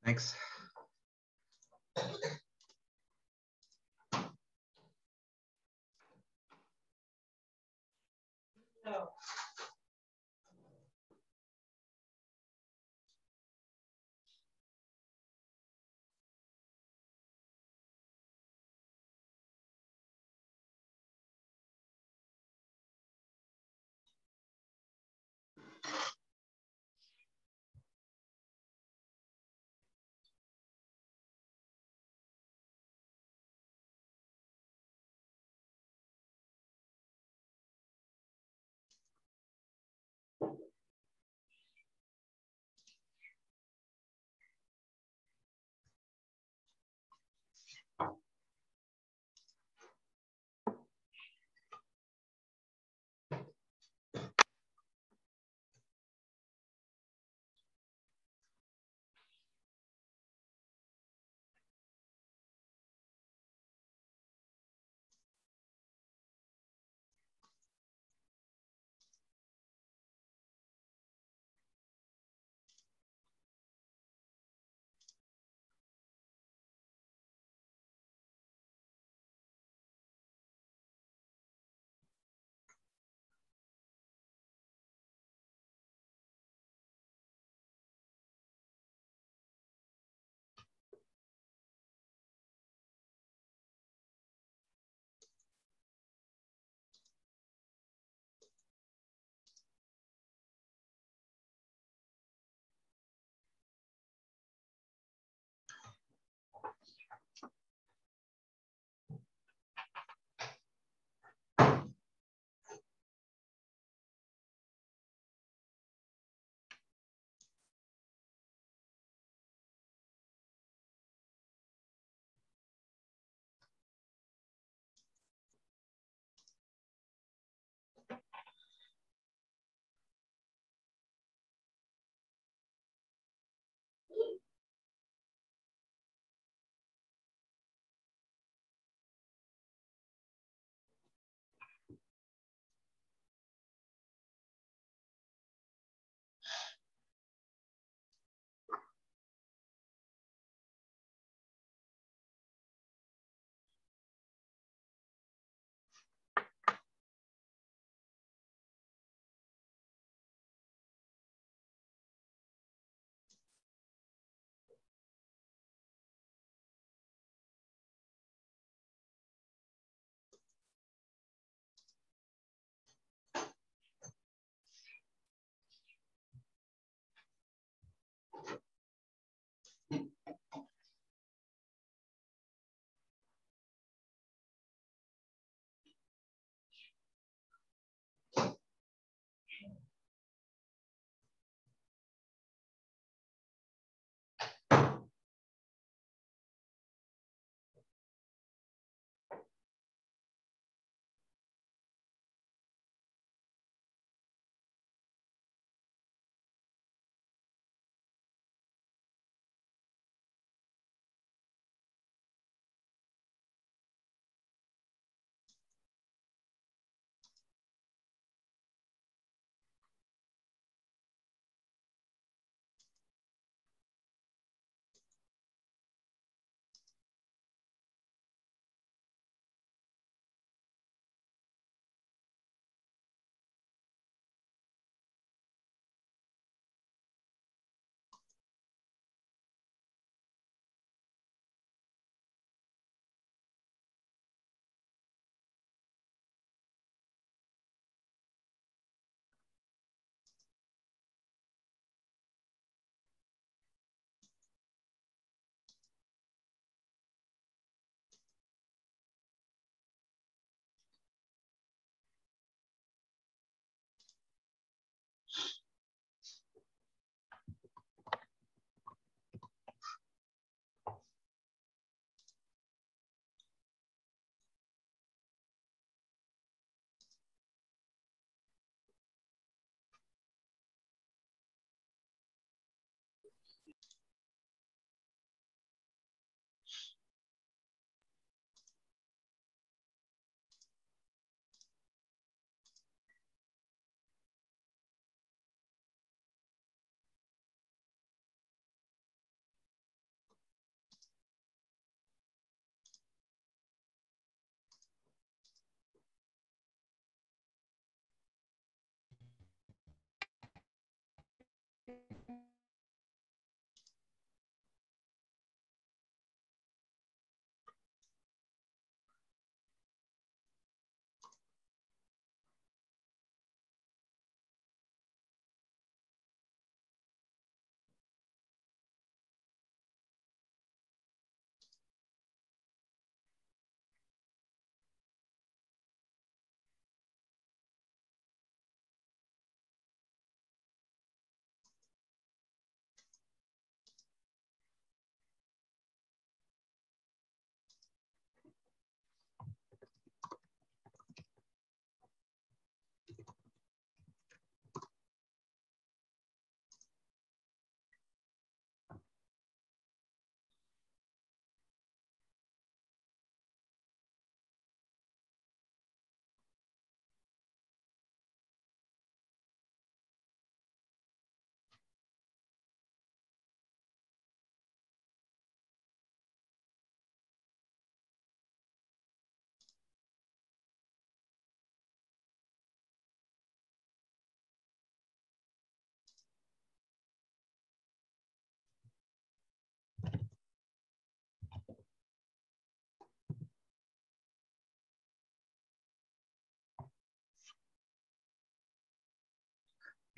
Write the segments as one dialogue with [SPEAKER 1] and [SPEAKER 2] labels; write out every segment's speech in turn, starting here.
[SPEAKER 1] Thanks.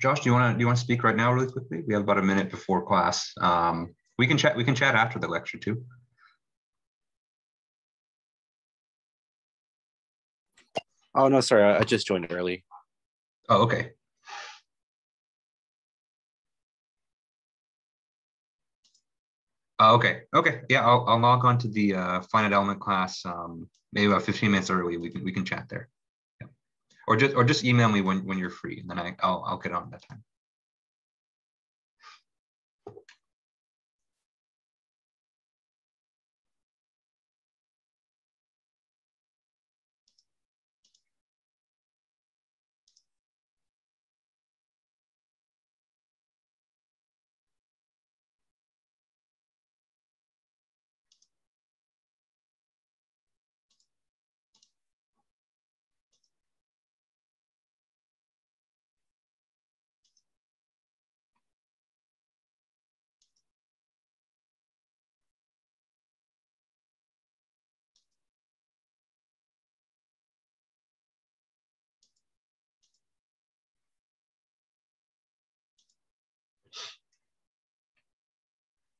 [SPEAKER 1] Josh, do you want to speak right now really quickly? We have about a minute before class. We can chat after the lecture too.
[SPEAKER 2] Oh no, sorry, I just joined early.
[SPEAKER 1] Oh, okay. Okay. Yeah, I'll log on to the finite element class maybe about 15 minutes early. We can chat there. Yeah. Or just email me when you're free, and then I'll get on that time.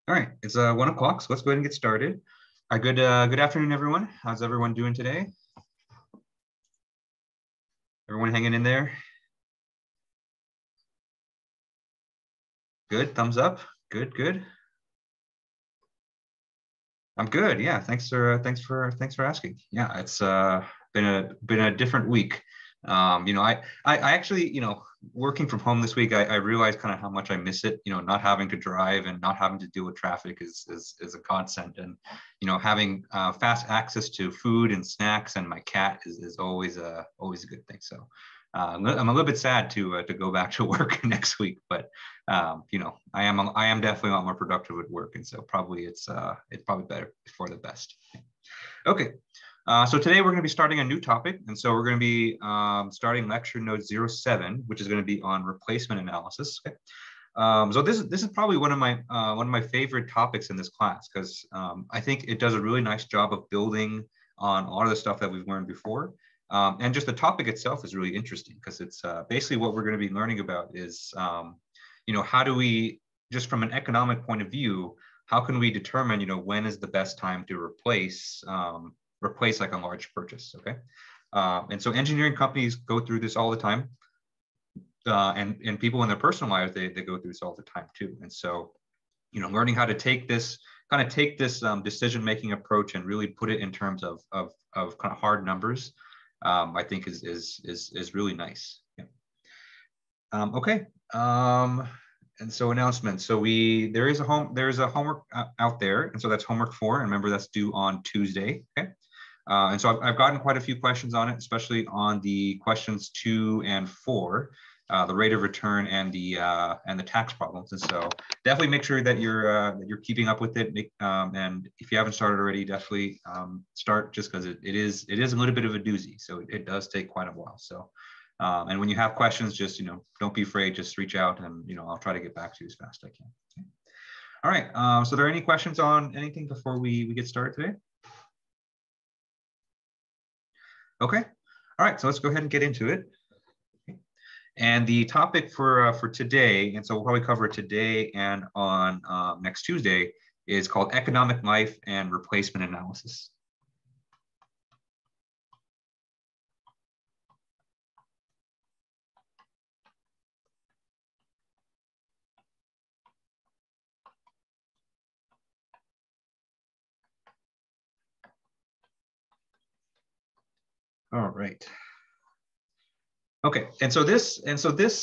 [SPEAKER 1] All right, it's 1 o'clock, so let's go ahead and get started. All right, good afternoon, everyone. How's everyone doing today? Everyone hanging in there? Good, thumbs up. Good. I'm good. Yeah, thanks for asking. Yeah, it's been a different week. I actually, working from home this week, I realized kind of how much I miss it. Not having to drive and not having to deal with traffic is a godsend. And having fast access to food and snacks and my cat is always a good thing. So I'm a little bit sad to go back to work next week, but I am definitely a lot more productive at work, and so probably it's probably better for the best. Okay. So today we're going to be starting a new topic, and so we're going to be starting lecture note 07, which is going to be on replacement analysis. Okay. So this is probably one of my favorite topics in this class, because I think it does a really nice job of building on a lot of the stuff that we've learned before, and just the topic itself is really interesting because it's basically what we're going to be learning about is how do we, just from an economic point of view, how can we determine when is the best time to replace like a large purchase, okay? And so engineering companies go through this all the time, and people in their personal lives, they go through this all the time too. And so, learning how to take this decision-making approach and really put it in terms of kind of hard numbers, I think is really nice. Yeah. Okay. And so announcements. So there is a homework out there, and so that's homework 4. And remember, that's due on Tuesday. Okay. And so I've gotten quite a few questions on it, especially on the questions 2 and 4, the rate of return and the tax problems. And so definitely make sure that you're keeping up with it. And if you haven't started already, definitely start, just because it is a little bit of a doozy. So it does take quite a while. So. And when you have questions, just, don't be afraid, just reach out, and, I'll try to get back to you as fast as I can. Okay. All right. So are there any questions on anything before we get started today? Okay. All right. So let's go ahead and get into it. Okay. And the topic for today, and so we'll probably cover it today and on next Tuesday, is called economic life and replacement analysis. All right. Okay, and so this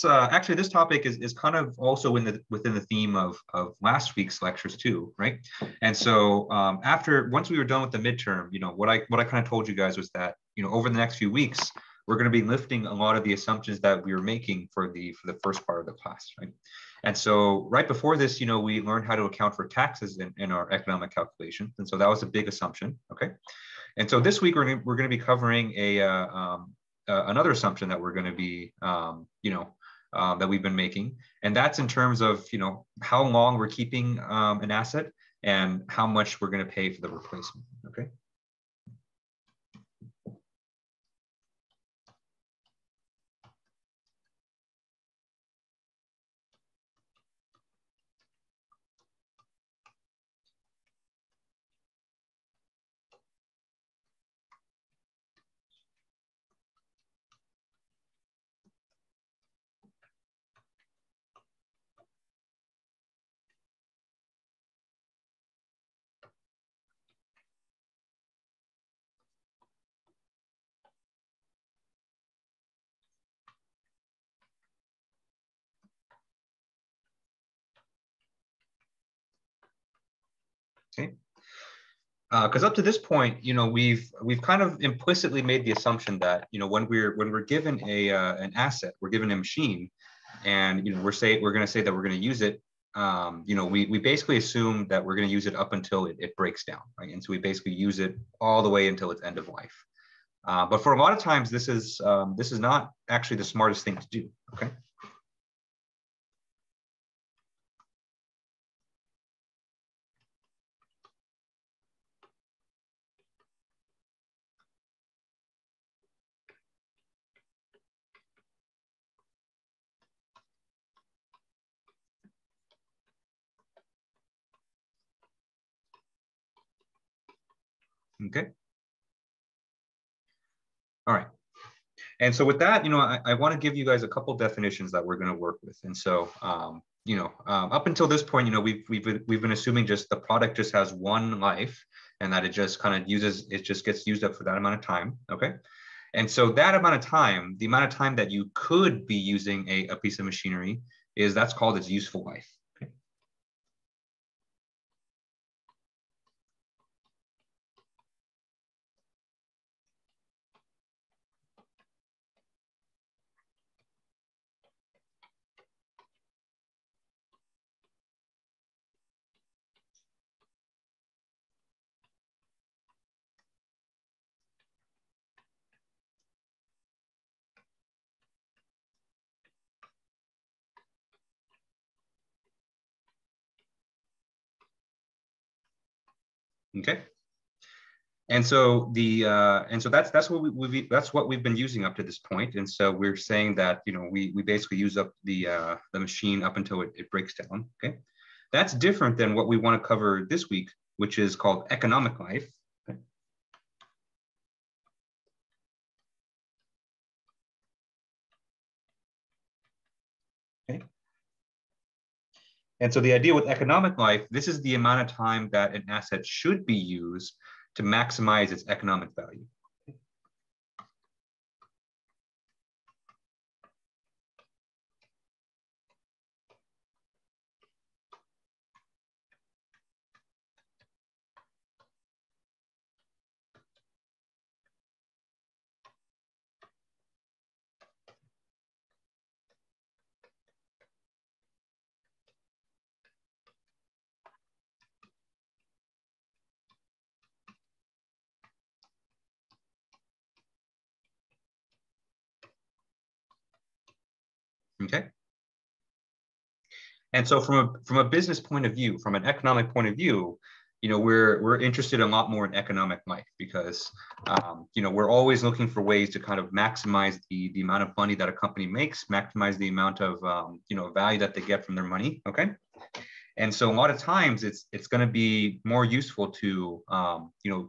[SPEAKER 1] actually this topic is kind of also within the theme of last week's lectures too, right? And so once we were done with the midterm, what I kind of told you guys was that over the next few weeks we're going to be lifting a lot of the assumptions that we were making for the first part of the class, right? And so right before this, we learned how to account for taxes in our economic calculations, and so that was a big assumption, okay? And so this week we're going to be covering another assumption that we're going to be, that we've been making, and that's in terms of how long we're keeping an asset and how much we're going to pay for the replacement. Okay. Okay. Because up to this point, we've kind of implicitly made the assumption that when we're given an asset, we're given a machine, and we're going to say that we're going to use it. We basically assume that we're going to use it up until it breaks down, right? And so we basically use it all the way until its end of life. But for a lot of times, this is not actually the smartest thing to do. Okay. Okay. All right. And so with that, I want to give you guys a couple definitions that we're going to work with. And so, up until this point, we've been assuming just the product just has one life, and that it just gets used up for that amount of time. Okay. And so that amount of time, the amount of time that you could be using a piece of machinery that's called its useful life. Okay. And so that's what we've been using up to this point. And so we're saying that we basically use up the machine up until it breaks down. Okay, that's different than what we want to cover this week, which is called economic life. Okay. Okay. And so the idea with economic life, this is the amount of time that an asset should be used to maximize its economic value. Okay. And so from a business point of view, from an economic point of view, we're interested a lot more in economic life because we're always looking for ways to kind of maximize the amount of money that a company makes, maximize the amount of value that they get from their money. Okay. And so a lot of times it's going to be more useful to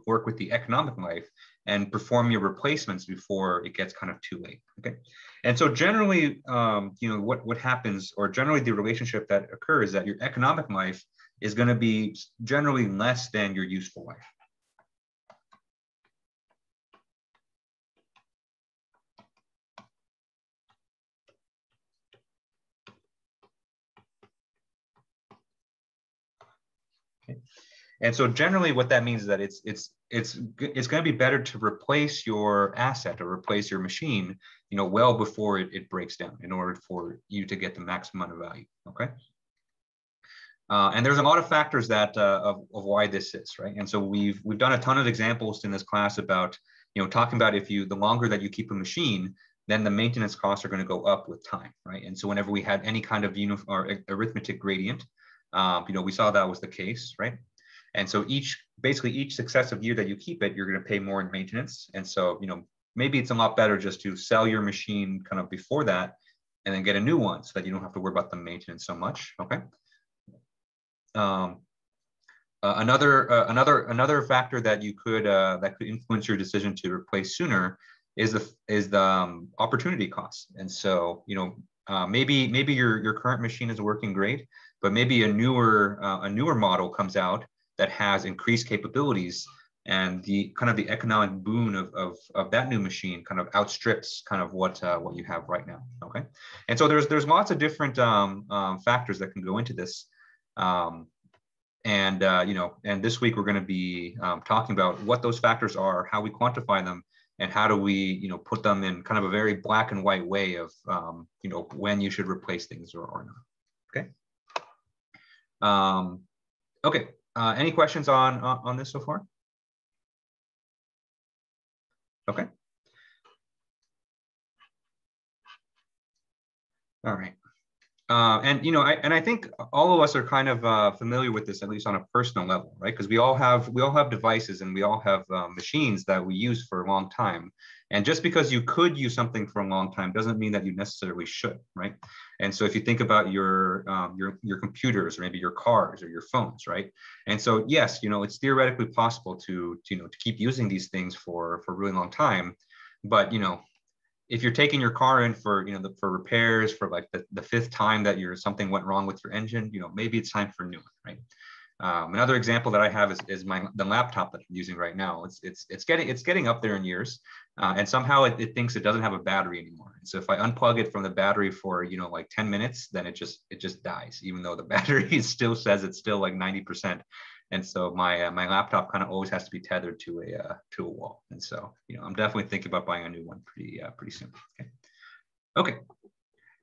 [SPEAKER 1] work with the economic life and perform your replacements before it gets kind of too late. Okay. And so generally, what happens, or generally the relationship that occurs, is that your economic life is going to be generally less than your useful life. Okay. And so generally what that means is that it's going to be better to replace your asset or replace your machine, well before it breaks down in order for you to get the maximum amount of value. Okay. And there's a lot of factors that of why this is, right? And so we've done a ton of examples in this class about, talking about the longer that you keep a machine, then the maintenance costs are going to go up with time, right? And so whenever we had any kind of arithmetic gradient, we saw that was the case, right? And so basically each successive year that you keep it, you're going to pay more in maintenance. And so, maybe it's a lot better just to sell your machine kind of before that and then get a new one so that you don't have to worry about the maintenance so much. Okay. Another factor that could influence your decision to replace sooner is the opportunity cost. And so, maybe your current machine is working great, but maybe a newer model comes out that has increased capabilities, and the economic boon of that new machine kind of outstrips kind of what you have right now. Okay, and so there's lots of different factors that can go into this. And and this week we're going to be talking about what those factors are, how we quantify them, and how do we put them in kind of a very black and white way of when you should replace things or not. Okay. Okay. Any questions on this so far? Okay. All right. And I think all of us are kind of familiar with this, at least on a personal level, right? Because we all have devices and we all have machines that we use for a long time. And just because you could use something for a long time doesn't mean that you necessarily should, right? And so if you think about your computers or maybe your cars or your phones, right? And so yes, it's theoretically possible to keep using these things for a really long time, but if you're taking your car in for for repairs for like the fifth time that something went wrong with your engine, maybe it's time for a new one, right? Another example that I have is the laptop that I'm using right now. It's getting up there in years, and somehow it thinks it doesn't have a battery anymore. And so if I unplug it from the battery for like 10 minutes, then it just dies, even though the battery still says it's still like 90%. And so my laptop kind of always has to be tethered to a wall. And so I'm definitely thinking about buying a new one pretty soon. Okay.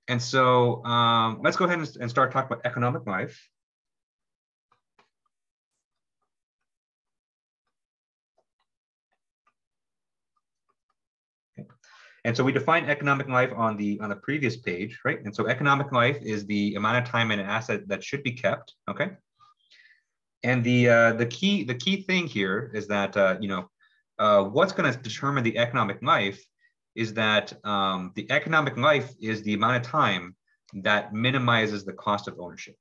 [SPEAKER 1] And so let's go ahead and start talking about economic life. And so we define economic life on the previous page, right? And so economic life is the amount of time in an asset that should be kept. Okay. And the key thing here is that what's going to determine the economic life is that the economic life is the amount of time that minimizes the cost of ownership.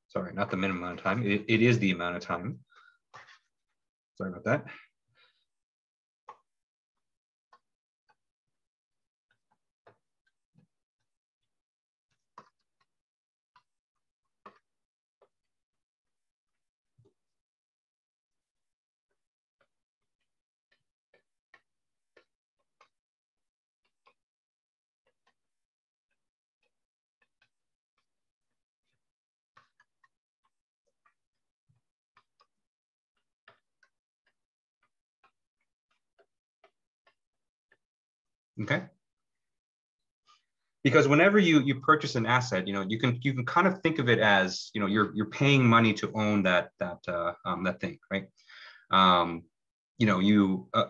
[SPEAKER 1] Sorry, not the minimum amount of time. It is the amount of time. Sorry about that. Okay. Because whenever you purchase an asset, you can kind of think of it as you're paying money to own that thing, right?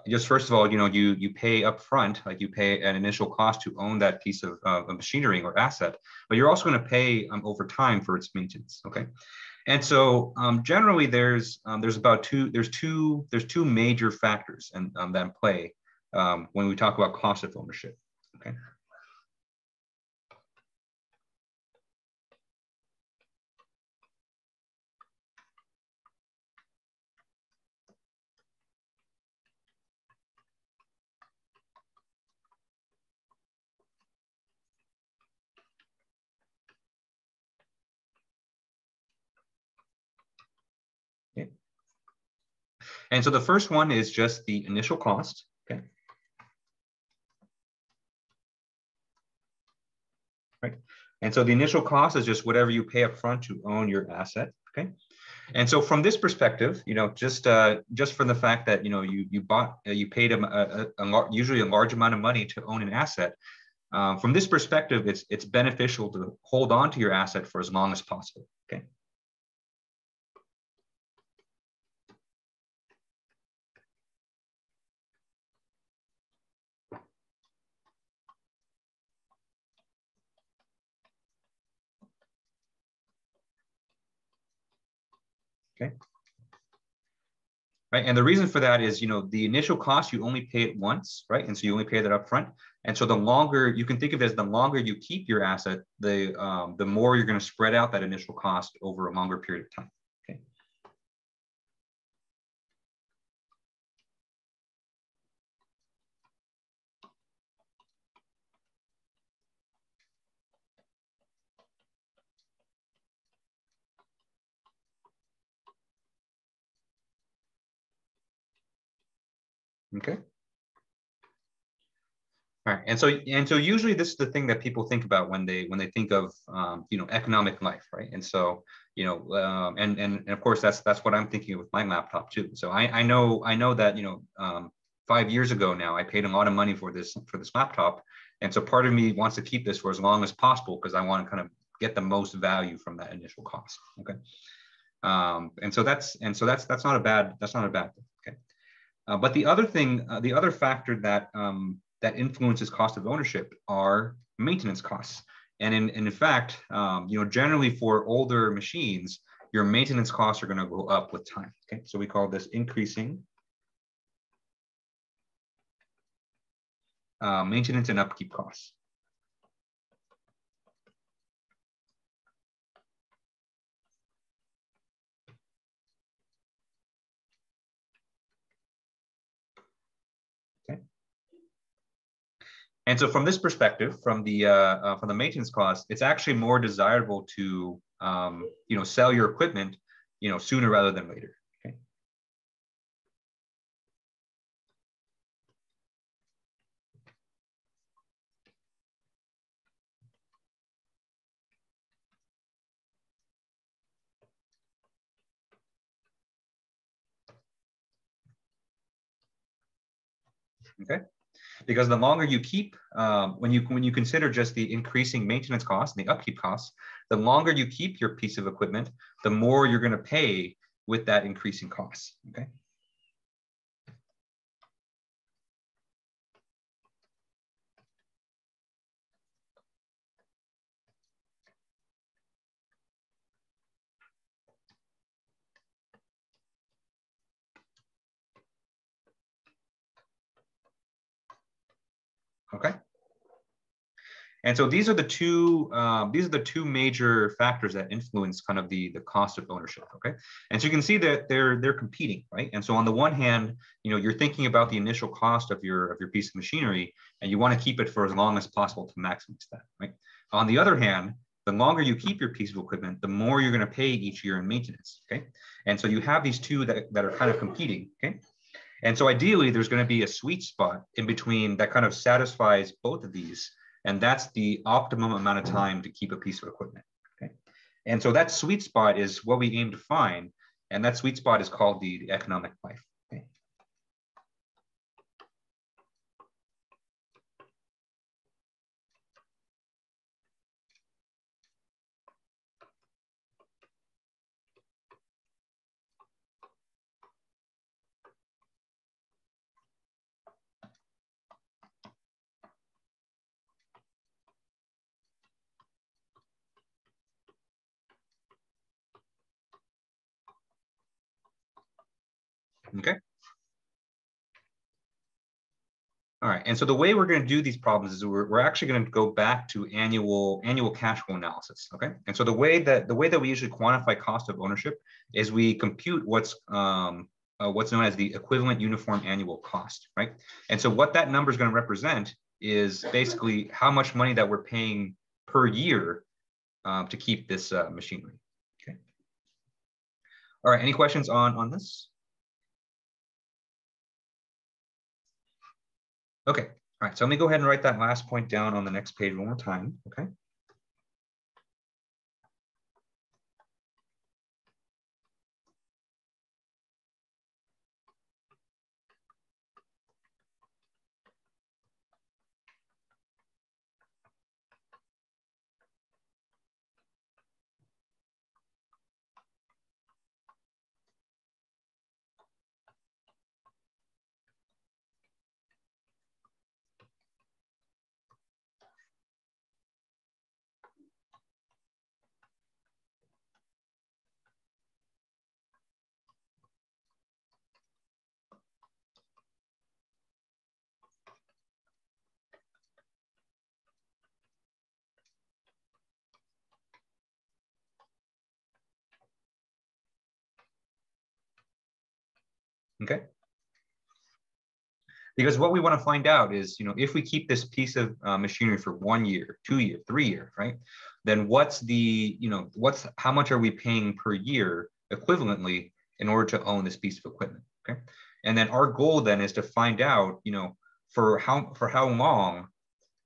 [SPEAKER 1] Just first of all, you pay up front, like you pay an initial cost to own that piece of machinery or asset, but you're also going to pay over time for its maintenance. Okay. And so generally there's two major factors that play when we talk about cost of ownership. Okay. Okay. And so the first one is just the initial cost. Okay. Right. And so the initial cost is just whatever you pay up front to own your asset. Okay. And so from this perspective, just from the fact that you paid usually a large amount of money to own an asset. From this perspective, it's beneficial to hold on to your asset for as long as possible. Okay. Okay. Right. And the reason for that is, the initial cost, you only pay it once, right? And so you only pay that up front. And so the longer, you can think of it as the longer you keep your asset, the more you're going to spread out that initial cost over a longer period of time. Okay. Okay. All right, and so usually this is the thing that people think about when they think of economic life, right? And so and of course that's what I'm thinking of with my laptop too. So I know that 5 years ago now I paid a lot of money for this laptop, and so part of me wants to keep this for as long as possible because I want to kind of get the most value from that initial cost. Okay, and so that's not a bad thing. Okay, but the other thing, the other factor that that influences cost of ownership are maintenance costs. And in fact, generally for older machines, your maintenance costs are going to go up with time. Okay, so we call this increasing maintenance and upkeep costs. Okay. And so from this perspective, from the maintenance cost, it's actually more desirable to sell your equipment sooner rather than later. Okay. Okay. Because the longer you keep, when you consider just the increasing maintenance costs and the upkeep costs, the longer you keep your piece of equipment, the more you're going to pay with that increasing costs. Okay. Okay. And so these are the two major factors that influence kind of the cost of ownership. Okay. And so you can see that they're competing, right? And so on the one hand, you're thinking about the initial cost of your piece of machinery, and you want to keep it for as long as possible to maximize that, right? On the other hand, the longer you keep your piece of equipment, the more you're going to pay each year in maintenance. Okay. And so you have these two that are kind of competing. Okay. And so ideally, there's going to be a sweet spot in between that kind of satisfies both of these. And that's the optimum amount of time to keep a piece of equipment. Okay. And so that sweet spot is what we aim to find. And that sweet spot is called the economic life. Okay. Okay. All right. And so the way we're going to do these problems is we're actually going to go back to annual cash flow analysis. Okay. And so the way that we usually quantify cost of ownership is we compute what's known as the equivalent uniform annual cost, right? And so what that number is going to represent is basically how much money that we're paying per year to keep this machinery. Okay. All right. Any questions on this? Okay, all right, so let me go ahead and write that last point down on the next page one more time, okay? Okay. Because what we want to find out is, if we keep this piece of machinery for 1 year, 2 year, 3 year, right? Then how much are we paying per year equivalently in order to own this piece of equipment, okay? And then our goal then is to find out, for how long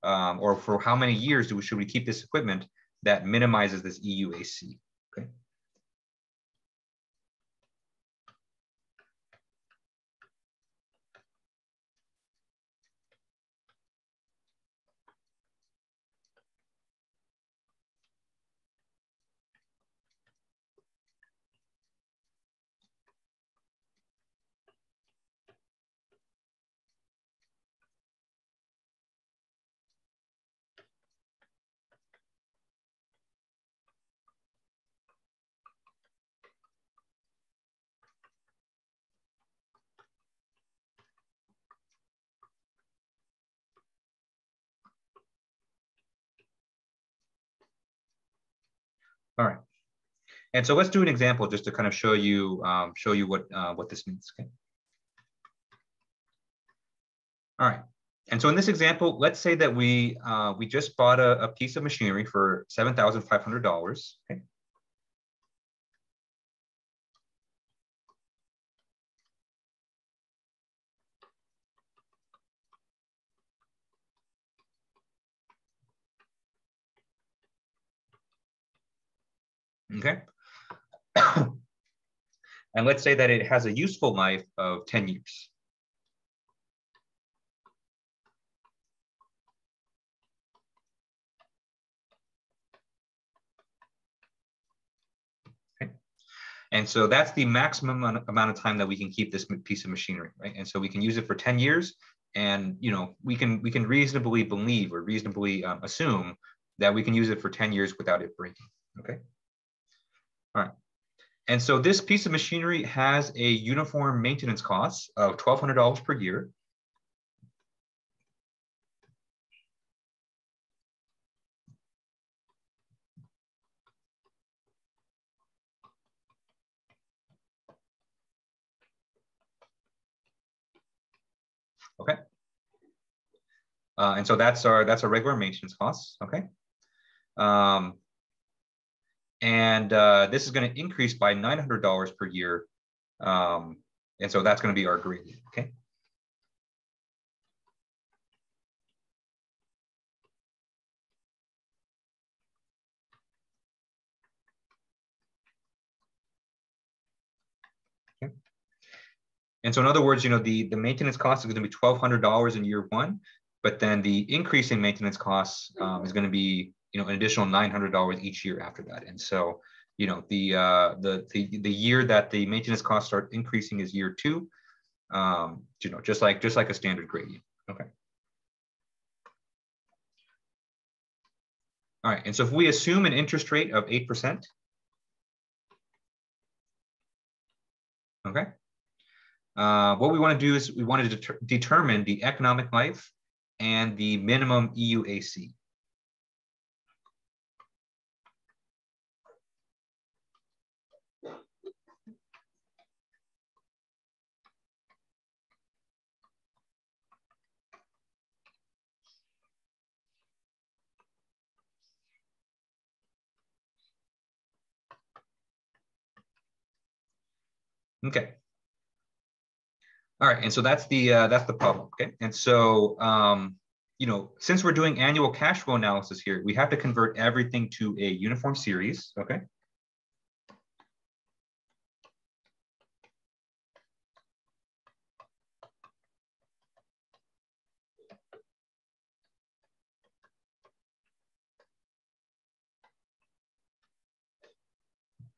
[SPEAKER 1] or for how many years should we keep this equipment that minimizes this EUAC. Okay. All right. And so let's do an example just to kind of show you what this means. Okay. All right. And so in this example, let's say that we just bought a piece of machinery for $7,500. Okay. Okay. And let's say that it has a useful life of 10 years. Okay. And so that's the maximum amount of time that we can keep this piece of machinery, right? And so we can use it for 10 years. And we can reasonably believe or reasonably assume that we can use it for 10 years without it breaking. Okay. All right. And so this piece of machinery has a uniform maintenance cost of $1,200 per year. Okay. And so that's our regular maintenance costs. Okay. And this is going to increase by $900 per year. And so that's going to be our gradient. Okay. Okay. And so in other words, the maintenance cost is going to be $1,200 in year one, but then the increasing maintenance costs is going to be an additional $900 each year after that. And so the year that the maintenance costs start increasing is year two, just like a standard gradient. Okay. All right. And so if we assume an interest rate of 8%, okay, what we want to do is we want to determine the economic life and the minimum EUAC. Okay. All right, and so that's the problem. Okay, and so since we're doing annual cash flow analysis here, we have to convert everything to a uniform series. Okay.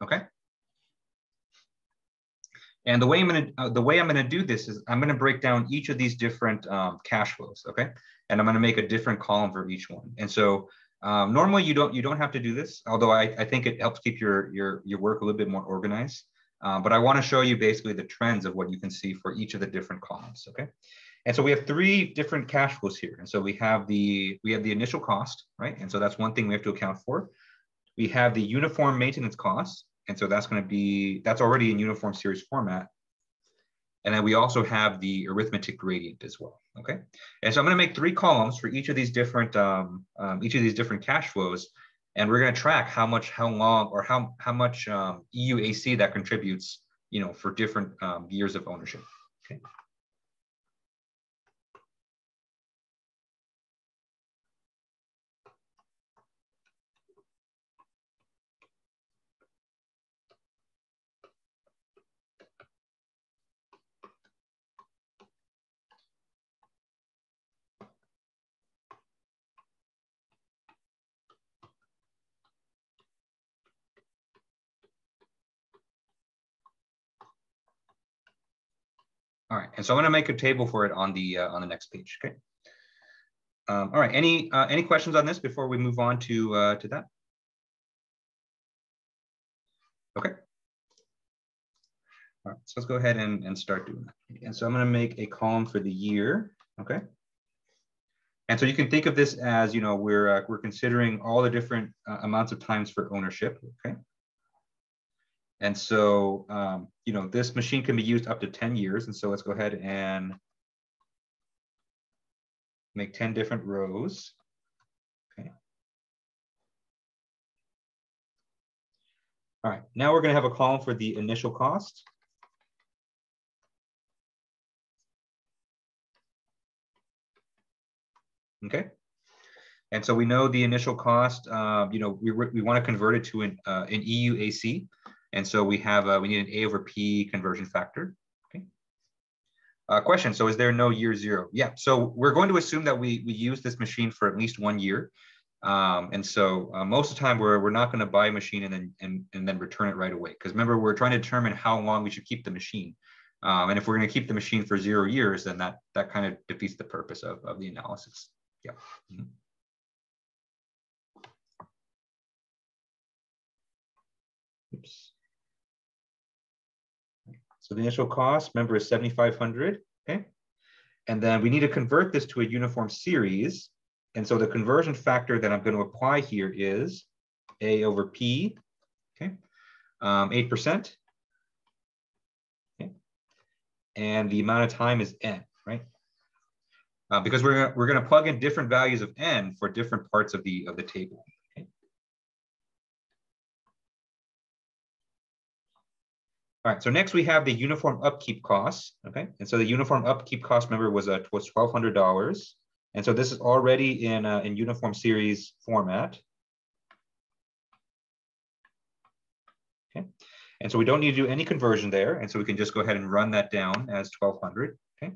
[SPEAKER 1] Okay. And the way I'm going to do this is I'm going to break down each of these different cash flows. Okay. And I'm going to make a different column for each one. And so normally you don't have to do this, although I think it helps keep your work a little bit more organized. But I want to show you basically the trends of what you can see for each of the different columns. Okay. And so we have three different cash flows here. And so we have the initial cost, right? And so that's one thing we have to account for. We have the uniform maintenance costs. And so that's already in uniform series format. And then we also have the arithmetic gradient as well. Okay. And so I'm going to make three columns for each of these different cash flows. And we're going to track how much EUAC that contributes, for different years of ownership. Okay. All right, and so I'm going to make a table for it on the next page. Okay. All right. Any questions on this before we move on to that? Okay. All right. So let's go ahead and start doing that. And so I'm going to make a column for the year. Okay. And so you can think of this as, you know, we're considering all the different amounts of times for ownership. Okay. And so, you know, this machine can be used up to 10 years. And so let's go ahead and make 10 different rows. Okay. All right, now we're going to have a column for the initial cost. Okay. And so we know the initial cost, you know, we want to convert it to an EUAC. And so we need an A over P conversion factor. Okay. Question, so is there no year zero? Yeah, so we're going to assume that we use this machine for at least 1 year. And so most of the time we're not going to buy a machine and then return it right away. Because remember, we're trying to determine how long we should keep the machine. And if we're going to keep the machine for 0 years, then that kind of defeats the purpose of the analysis. Yeah. Mm-hmm. Oops. So the initial cost, remember, is 7,500. Okay. And then we need to convert this to a uniform series. And so the conversion factor that I'm going to apply here is A over P, okay, 8%. Okay. And the amount of time is N, right? Because we're going to plug in different values of N for different parts of the table. Okay. All right, so next we have the uniform upkeep costs, okay? And so the uniform upkeep cost, remember, was $1,200. And so this is already in uniform series format. Okay, and so we don't need to do any conversion there. And so we can just go ahead and run that down as 1,200, okay?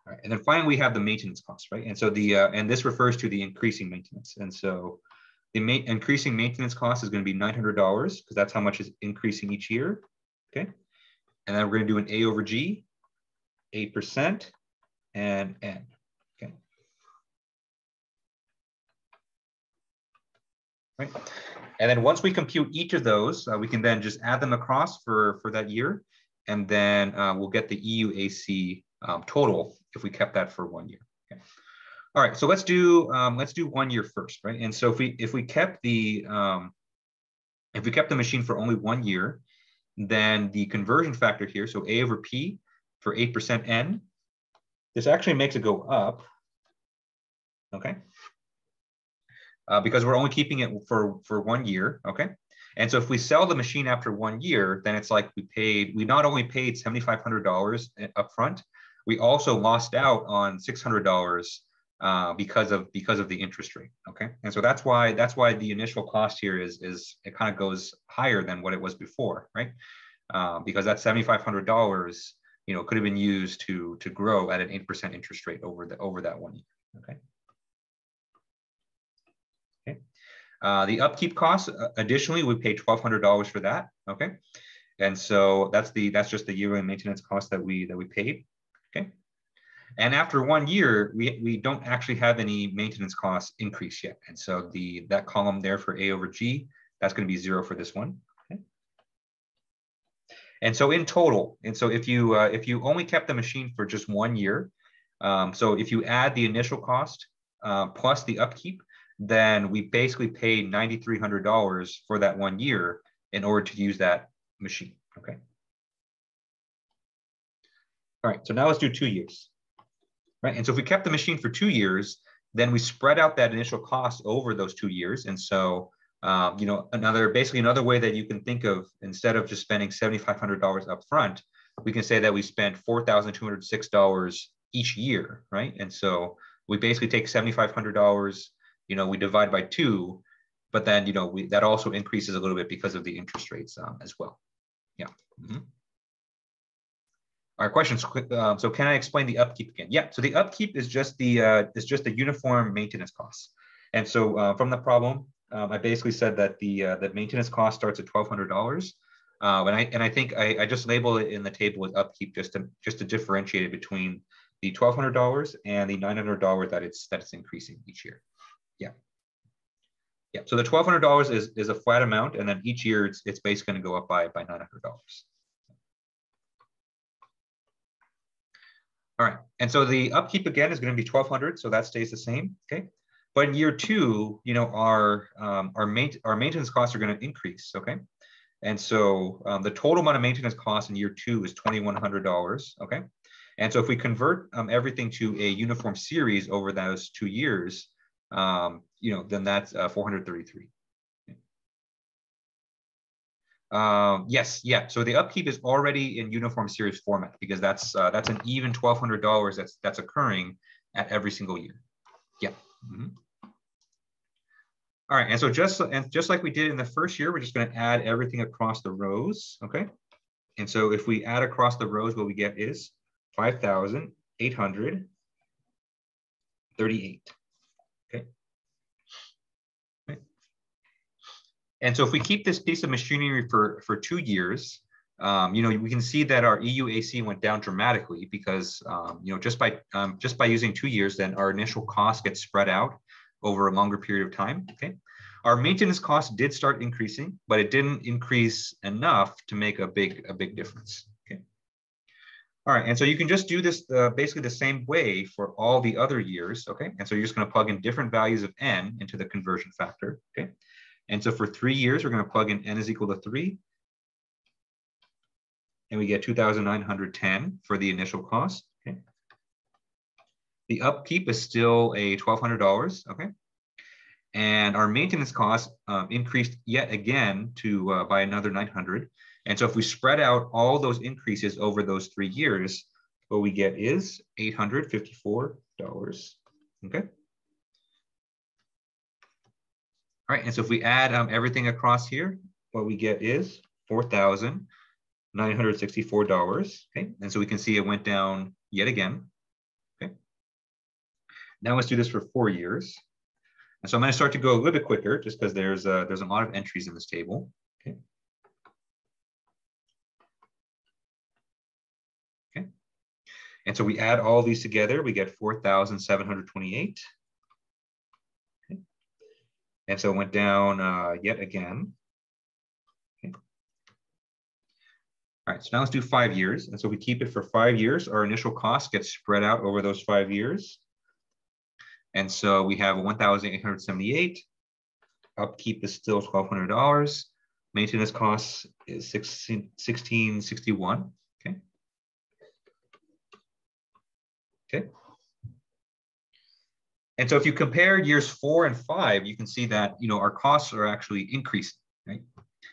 [SPEAKER 1] All right, and then finally we have the maintenance cost, right? And so and this refers to the increasing maintenance. And so the increasing maintenance cost is going to be $900 because that's how much is increasing each year, okay? And then we're going to do an A over G, 8%, and N, okay? Right. And then once we compute each of those, we can then just add them across for that year, and then we'll get the EUAC total if we kept that for 1 year. Okay. All right, so let's do 1 year first, right? And so if we kept the machine for only 1 year, then the conversion factor here, so A over P for 8% N, this actually makes it go up, okay? Because we're only keeping it for 1 year, okay? And so if we sell the machine after 1 year, then it's like we not only paid $7,500 upfront, we also lost out on $600 because of the interest rate, okay? And so that's why the initial cost here is it kind of goes higher than what it was before, right? Because that $7,500, you know, could have been used to grow at an 8% interest rate over that 1 year, okay? Okay. The upkeep costs, additionally, we pay $1,200 for that, okay? And so that's just the yearly maintenance cost that we paid, okay? And after 1 year, we don't actually have any maintenance costs increase yet. And so that column there for A over G, that's going to be 0 for this one. Okay? And so in total, and so if you only kept the machine for just 1 year, so if you add the initial cost plus the upkeep, then we basically paid $9,300 for that 1 year in order to use that machine. Okay. All right. So now let's do 2 years. Right. And so if we kept the machine for 2 years, then we spread out that initial cost over those 2 years. And so, you know, basically another way that you can think of, instead of just spending $7,500 up front, we can say that we spent $4,206 each year. Right. And so we basically take $7,500, you know, we divide by 2, but then, you know, that also increases a little bit because of the interest rates as well. Yeah. Mm-hmm. All right, questions. So can I explain the upkeep again? Yeah, so the upkeep is just the uniform maintenance costs. And so from the problem, I basically said that the maintenance cost starts at $1,200. And I think I just label it in the table as upkeep just to differentiate it between the $1,200 and the $900 that it's increasing each year. Yeah. Yeah. So the $1,200 is a flat amount, and then each year it's basically going to go up by $900. All right. And so the upkeep again is going to be $1,200, so that stays the same. Okay. But in year two, our maintenance costs are going to increase. Okay. And so the total amount of maintenance costs in year two is $2,100. Okay. And so if we convert everything to a uniform series over those 2 years, then that's 433. Yes, yeah. So the upkeep is already in uniform series format because that's an even $1,200 that's occurring at every single year. Yeah. Mm-hmm. All right, and so just like we did in the first year, we're just going to add everything across the rows. Okay, and so if we add across the rows, what we get is 5,838. Okay. And so if we keep this piece of machinery for 2 years, we can see that our EUAC went down dramatically because just by using 2 years, then our initial cost gets spread out over a longer period of time. Okay, our maintenance cost did start increasing, but it didn't increase enough to make a big difference. Okay, all right, and so you can just do this basically the same way for all the other years. Okay, and so you're just going to plug in different values of n into the conversion factor. Okay. And so for 3 years, we're going to plug in n is equal to 3. And we get 2,910 for the initial cost. Okay. The upkeep is still a $1,200. Okay. And our maintenance cost increased yet again to by another 900. And so if we spread out all those increases over those 3 years, what we get is $854. Okay. All right, and so if we add everything across here, what we get is $4,964. Okay, and so we can see it went down yet again. Okay, now let's do this for 4 years. And so I'm going to start to go a little bit quicker, just because there's a lot of entries in this table. Okay. Okay, and so we add all these together, we get 4,728. And so it went down yet again. Okay. All right, so now let's do 5 years. And so we keep it for 5 years. Our initial cost gets spread out over those 5 years. And so we have 1,878. Upkeep is still $1,200. Maintenance costs is $1,661. Okay. Okay. And so if you compare years 4 and 5, you can see that our costs are actually increasing, right?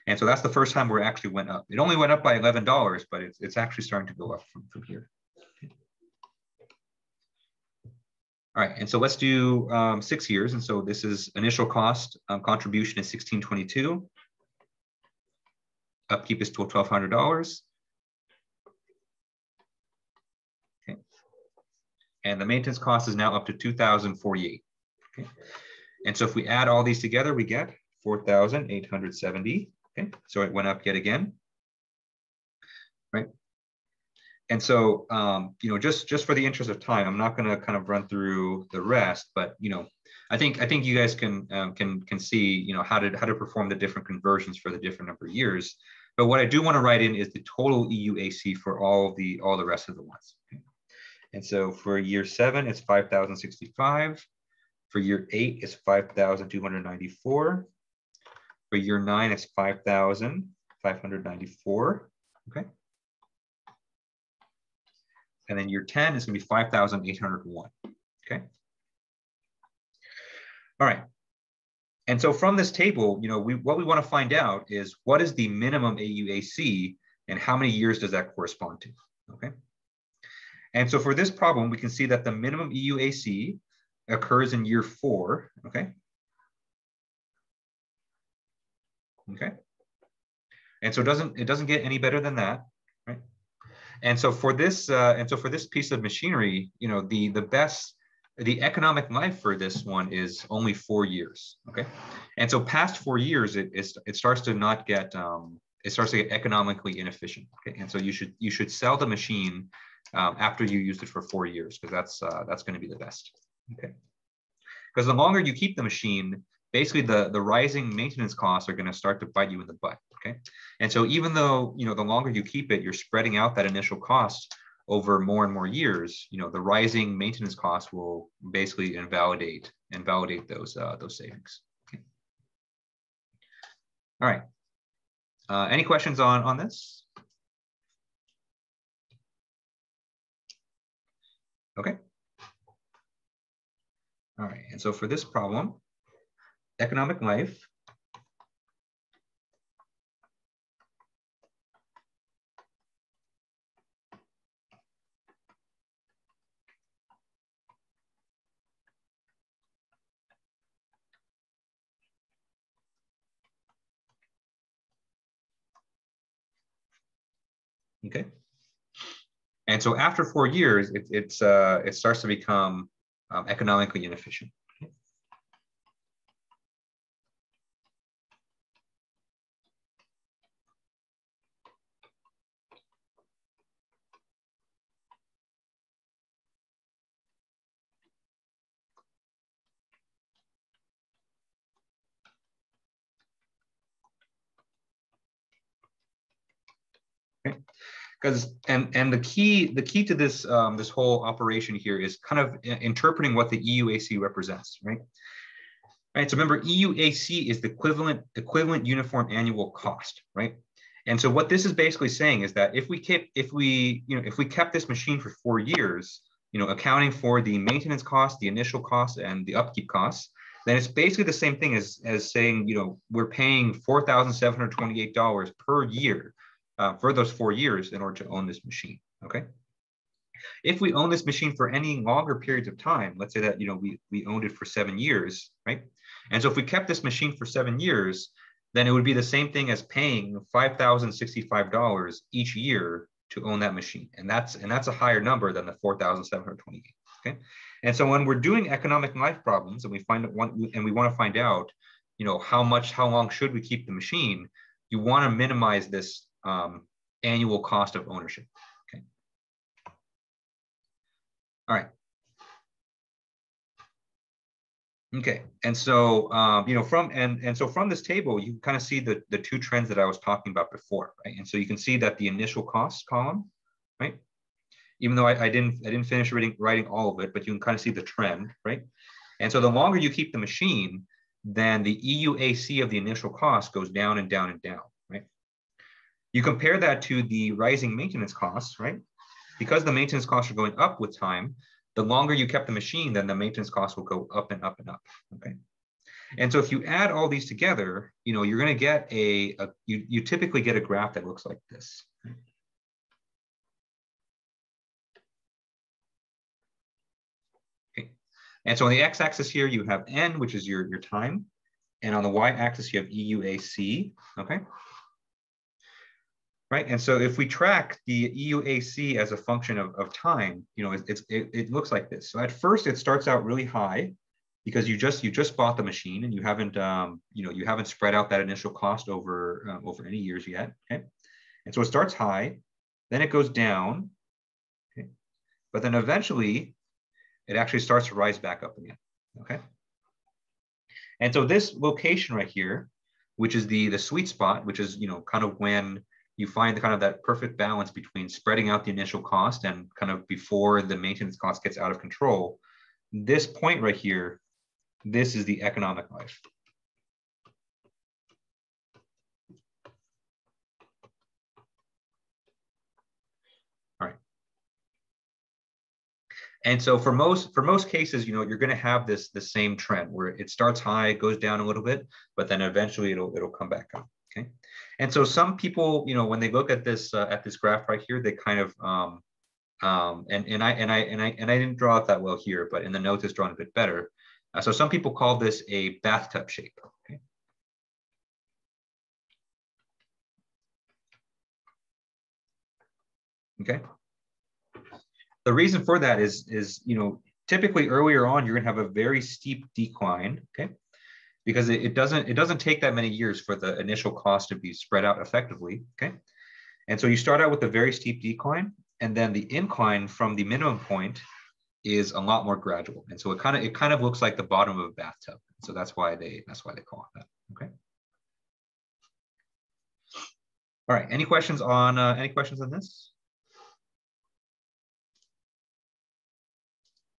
[SPEAKER 1] And so that's the first time where it actually went up. It only went up by $11, but it's actually starting to go up from here. Okay. All right, and so let's do 6 years. And so this is initial cost contribution is $1,622. Upkeep is still $1,200. And the maintenance cost is now up to $2,048. Okay. And so if we add all these together, we get 4,870. Okay. So it went up yet again. Right. And so, just for the interest of time, I'm not going to kind of run through the rest, but I think you guys can see how to perform the different conversions for the different number of years. But what I do want to write in is the total EUAC for all the rest of the ones. Okay. And so for year 7, it's 5,065. For year 8, it's 5,294. For year 9, it's 5,594. Okay. And then year 10 is going to be 5,801. Okay. All right. And so from this table, what we want to find out is what is the minimum AUAC and how many years does that correspond to? Okay. And so for this problem, we can see that the minimum EUAC occurs in year 4, okay? Okay. And so it doesn't get any better than that, right? And so for this piece of machinery, the best the economic life for this one is only 4 years. Okay, and so past 4 years, it starts to not get it starts to get economically inefficient. Okay, and so you should sell the machine after you used it for 4 years, because that's going to be the best. Okay, because the longer you keep the machine, basically the rising maintenance costs are going to start to bite you in the butt. Okay, and so even though the longer you keep it, you're spreading out that initial cost over more and more years, the rising maintenance costs will basically invalidate those savings. Okay. All right. Any questions on this? Okay. All right. And so for this problem, economic life okay. And so after 4 years, it starts to become economically inefficient. Okay. Because and the key to this this whole operation here is kind of interpreting what the EUAC represents, right? Right. So remember, EUAC is the equivalent uniform annual cost, right? And so what this is basically saying is that if we kept this machine for 4 years, accounting for the maintenance cost, the initial cost, and the upkeep costs, then it's basically the same thing as saying, we're paying $4,728 per year for those 4 years in order to own this machine. Okay. If we own this machine for any longer periods of time, let's say that we owned it for 7 years, right? And so if we kept this machine for 7 years, then it would be the same thing as paying $5,065 each year to own that machine, and that's a higher number than the 4,728. Okay, and so when we're doing economic life problems and we want to find out, how long should we keep the machine, you want to minimize this annual cost of ownership. Okay. All right. Okay, and so from this table, you can kind of see the two trends that I was talking about before, right? And so you can see that the initial cost column, right? Even though I didn't finish writing all of it, but you can kind of see the trend, right? And so the longer you keep the machine, then the EUAC of the initial cost goes down and down and down, right? You compare that to the rising maintenance costs, right? Because the maintenance costs are going up with time, the longer you kept the machine, then the maintenance costs will go up and up and up. Okay, and so if you add all these together, you're going to get you typically get a graph that looks like this. Okay, and so on the x-axis here you have n, which is your time, and on the y-axis you have EUAC. Okay. Right, and so if we track the EUAC as a function of time, it looks like this. So at first it starts out really high because you just bought the machine and you haven't spread out that initial cost over any years yet. Okay, and so it starts high, then it goes down, okay, but then eventually it actually starts to rise back up again. Okay, and so this location right here, which is the sweet spot, which is kind of when you find kind of that perfect balance between spreading out the initial cost and kind of before the maintenance cost gets out of control. This point right here, this is the economic life. All right. And so for most cases, you're going to have the same trend where it starts high, it goes down a little bit, but then eventually it'll come back up. Okay, and so some people, when they look at this graph right here, they kind of and I didn't draw it that well here, but in the notes it's drawn a bit better. So some people call this a bathtub shape. Okay. Okay. The reason for that is typically earlier on, you're going to have a very steep decline, okay? Because it doesn't take that many years for the initial cost to be spread out effectively, okay? And so you start out with a very steep decline, and then the incline from the minimum point is a lot more gradual. And so it kind of looks like the bottom of a bathtub. So that's why they call it that, okay? All right, any questions on this?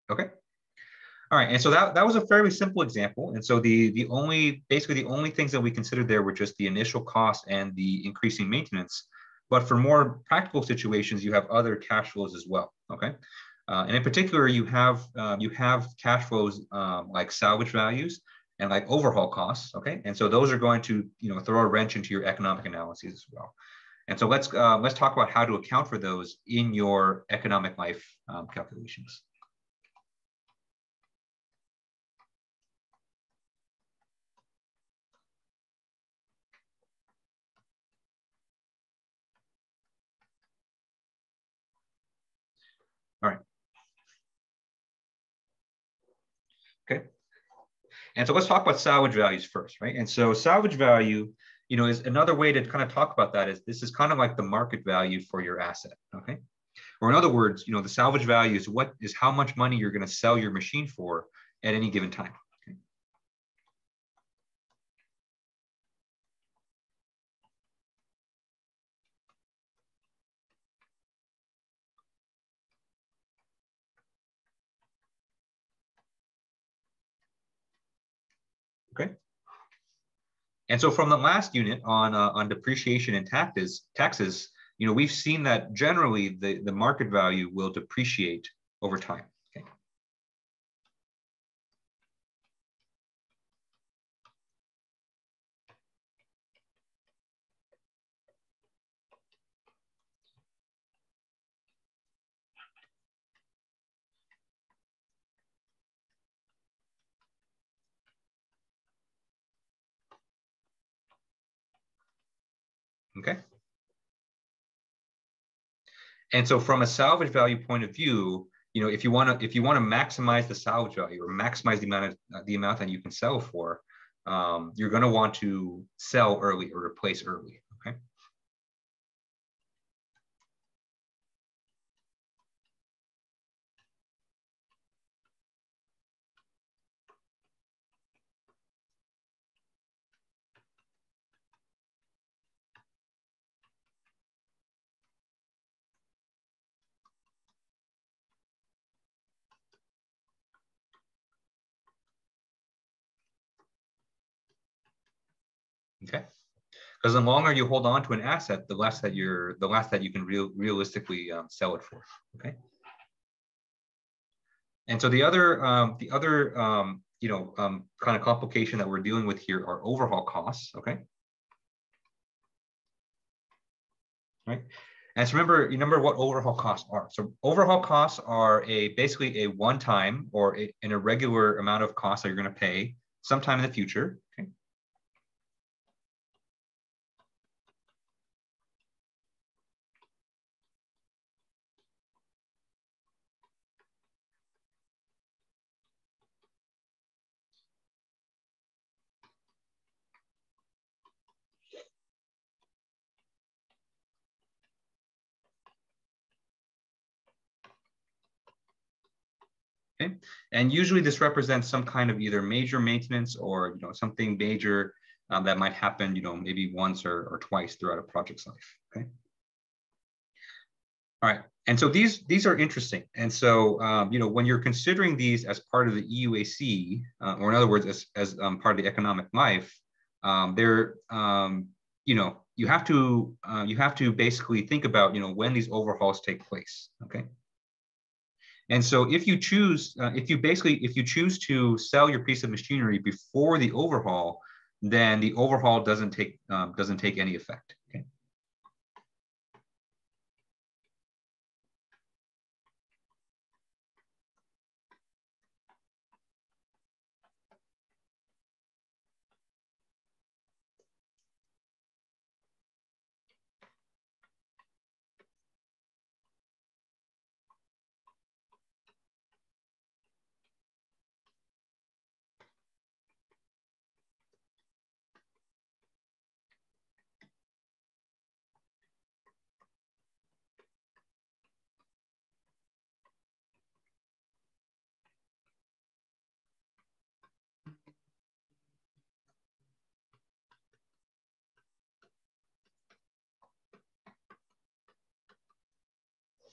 [SPEAKER 1] Okay. All right, and so that was a fairly simple example. And so basically the only things that we considered there were just the initial cost and the increasing maintenance. But for more practical situations, you have other cash flows as well. Okay, and in particular, you have cash flows like salvage values and like overhaul costs. Okay, and so those are going to throw a wrench into your economic analyses as well. And so let's talk about how to account for those in your economic life calculations. All right. Okay. And so let's talk about salvage values first, right? And so salvage value, is another way to kind of talk about that is this is kind of like the market value for your asset, okay? Or in other words, the salvage value is how much money you're going to sell your machine for at any given time. Okay. Okay. And so from the last unit on depreciation and taxes, we've seen that generally the market value will depreciate over time. Okay. Okay. And so from a salvage value point of view, if you want to maximize the salvage value or maximize the amount that you can sell for, you're going to want to sell early or replace early. Okay. Okay. Because the longer you hold on to an asset, the less that you can realistically sell it for. Okay. And so the other kind of complication that we're dealing with here are overhaul costs. Okay. Right. And so remember what overhaul costs are. So overhaul costs are basically a one-time or an irregular amount of costs that you're going to pay sometime in the future. Okay. Okay. And usually this represents some kind of either major maintenance or something major that might happen maybe once or twice throughout a project's life. Okay. All right. And so these are interesting. And so when you're considering these as part of the EUAC, or in other words, as part of the economic life, they're you have to basically think about when these overhauls take place. Okay. And so if you choose to sell your piece of machinery before the overhaul, then the overhaul doesn't take any effect. Okay.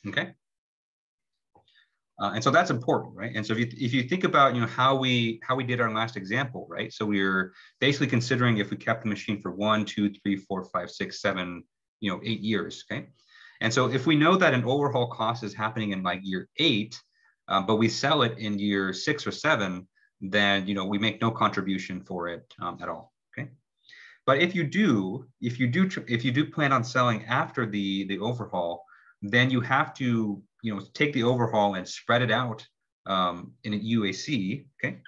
[SPEAKER 1] Okay. And so that's important, right? And so if you think about how we did our last example, right? So we were basically considering if we kept the machine for 1, 2, 3, 4, 5, 6, 7, 8 years, okay? And so if we know that an overhaul cost is happening in like year 8, but we sell it in year 6 or 7, then we make no contribution for it at all, okay? But if you do plan on selling after the overhaul, then you have to take the overhaul and spread it out in an UAC, okay?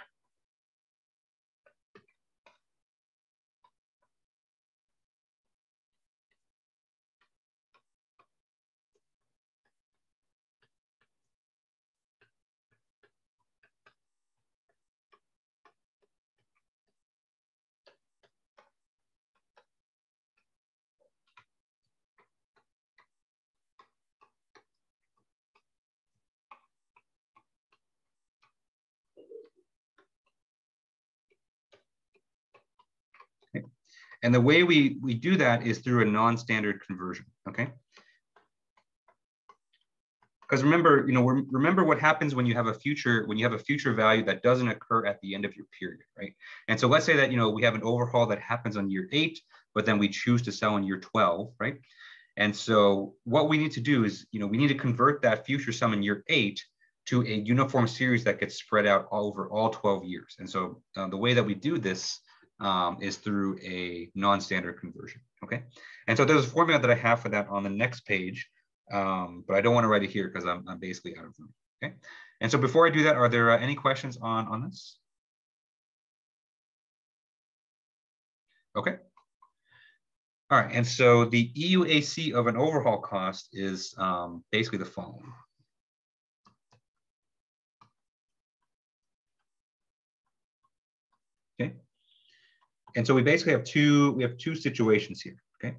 [SPEAKER 1] And the way we do that is through a non-standard conversion, okay? Because remember what happens when you have a future value that doesn't occur at the end of your period, right? And so let's say that we have an overhaul that happens on year 8, but then we choose to sell in year 12, right? And so what we need to do is we need to convert that future sum in year 8 to a uniform series that gets spread out over all 12 years. And so the way that we do this is through a non-standard conversion, okay? And so there's a formula that I have for that on the next page, but I don't want to write it here because I'm basically out of room, okay? And so before I do that, are there any questions on this? Okay. All right, and so the EUAC of an overhaul cost is basically the following. Okay. And so we basically have two situations here, okay?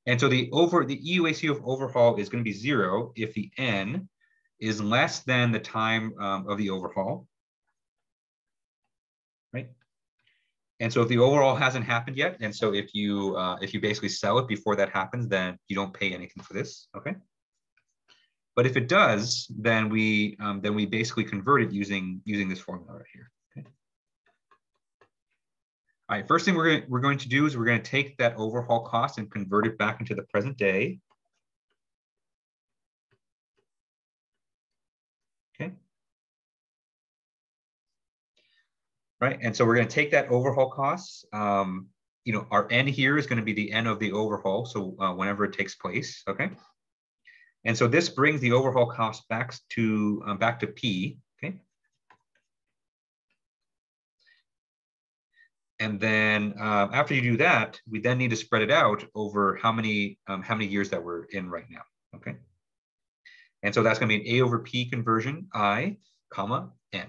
[SPEAKER 1] And so the EUAC of overhaul is going to be 0 if the N is less than the time of the overhaul, right? And so if the overhaul hasn't happened yet, and so if you basically sell it before that happens, then you don't pay anything for this, okay? But if it does, then we basically convert it using this formula right here. Okay. All right, first thing we're going to do is we're going to take that overhaul cost and convert it back into the present day. Okay. Right, and so we're going to take that overhaul costs. Our N here is going to be the N of the overhaul, so whenever it takes place, okay? And so this brings the overhaul cost back to P, okay? And then after you do that, we then need to spread it out over how many years that we're in right now, okay? And so that's going to be an A over P conversion, I, comma, N,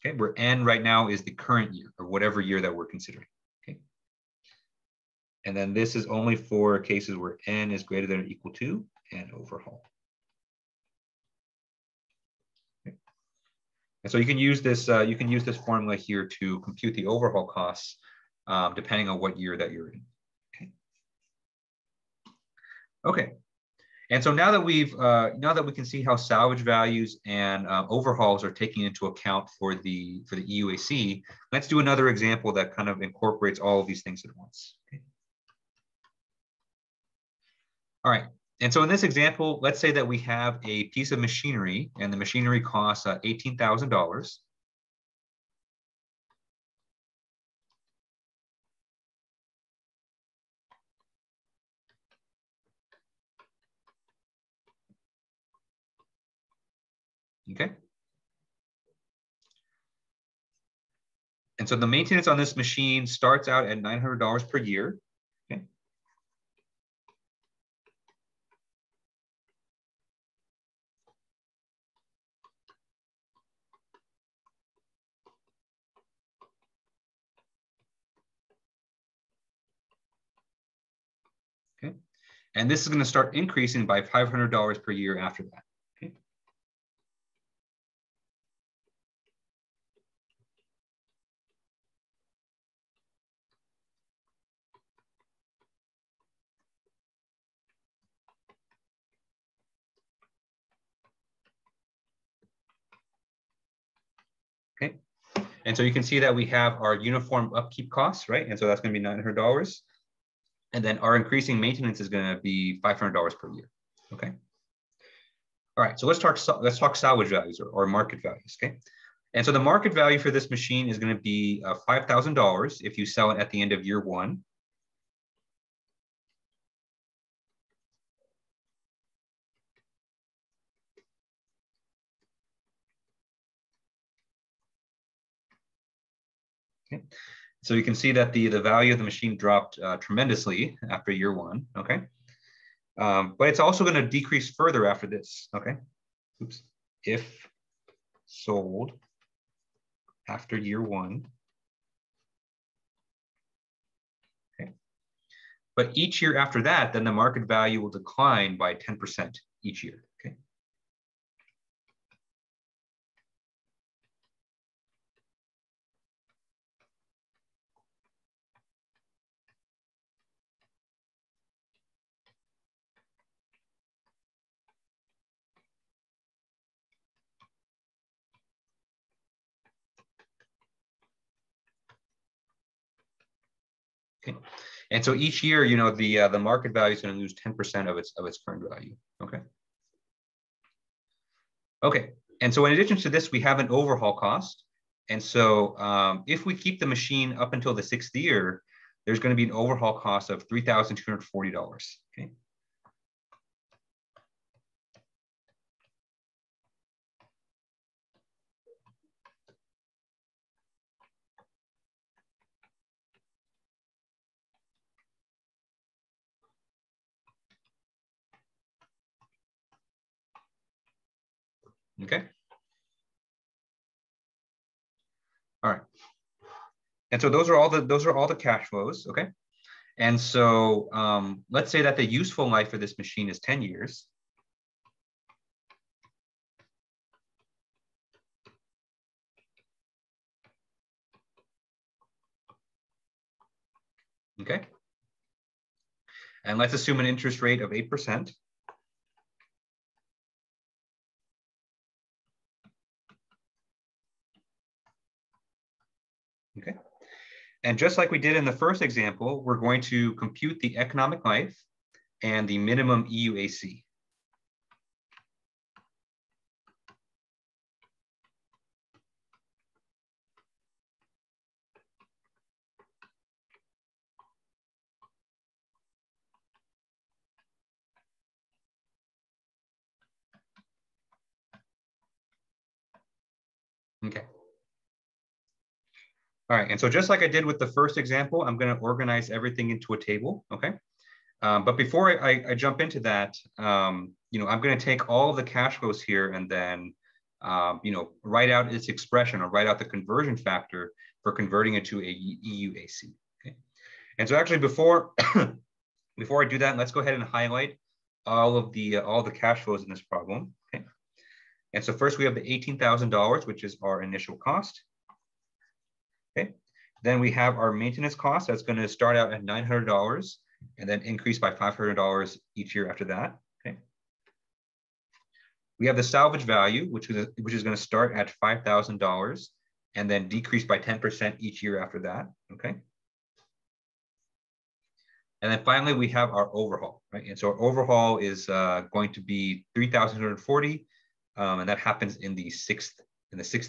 [SPEAKER 1] okay? Where N right now is the current year or whatever year that we're considering, okay? And then this is only for cases where N is greater than or equal to N overhaul. Okay. And so you can use this formula here to compute the overhaul costs depending on what year that you're in. Okay. Okay. And so now that we can see how salvage values and overhauls are taken into account for the EUAC, let's do another example that kind of incorporates all of these things at once. Okay. All right. And so in this example, let's say that we have a piece of machinery and the machinery costs $18,000. Okay. And so the maintenance on this machine starts out at $900 per year. Okay. Okay. And this is going to start increasing by $500 per year after that. Okay. And so you can see that we have our uniform upkeep costs, right? And so that's going to be $900. And then our increasing maintenance is going to be $500 per year. Okay. All right. So let's talk salvage values or market values. Okay. And so the market value for this machine is going to be $5,000 if you sell it at the end of year one. Okay. So you can see that the value of the machine dropped tremendously after year one. Okay. But it's also going to decrease further after this. Okay. Oops. If sold after year one. Okay. But each year after that, then the market value will decline by 10% each year. Okay. Okay. And so each year, you know, the market value is going to lose 10% of its current value. Okay. Okay. And so in addition to this, we have an overhaul cost. And so if we keep the machine up until the 6th year, there's going to be an overhaul cost of $3,240. Okay. Okay. All right. And so those are all the cash flows. Okay. And so let's say that the useful life for this machine is 10 years. Okay. And let's assume an interest rate of 8%. Okay. And just like we did in the first example, we're going to compute the economic life and the minimum EUAC. Okay. All right, and so just like I did with the first example, I'm going to organize everything into a table, okay? But before I jump into that, you know, I'm going to take all of the cash flows here and then, you know, write out its expression or write out the conversion factor for converting it to a EUAC, okay? And so actually before, before I do that, let's go ahead and highlight all the cash flows in this problem, okay? And so first we have the $18,000, which is our initial cost. Okay. Then we have our maintenance cost that's going to start out at $900 and then increase by $500 each year after that. Okay. We have the salvage value, which is going to start at $5,000 and then decrease by 10% each year after that. Okay. And then finally, we have our overhaul, right? And so our overhaul is going to be $3,240, and that happens in the sixth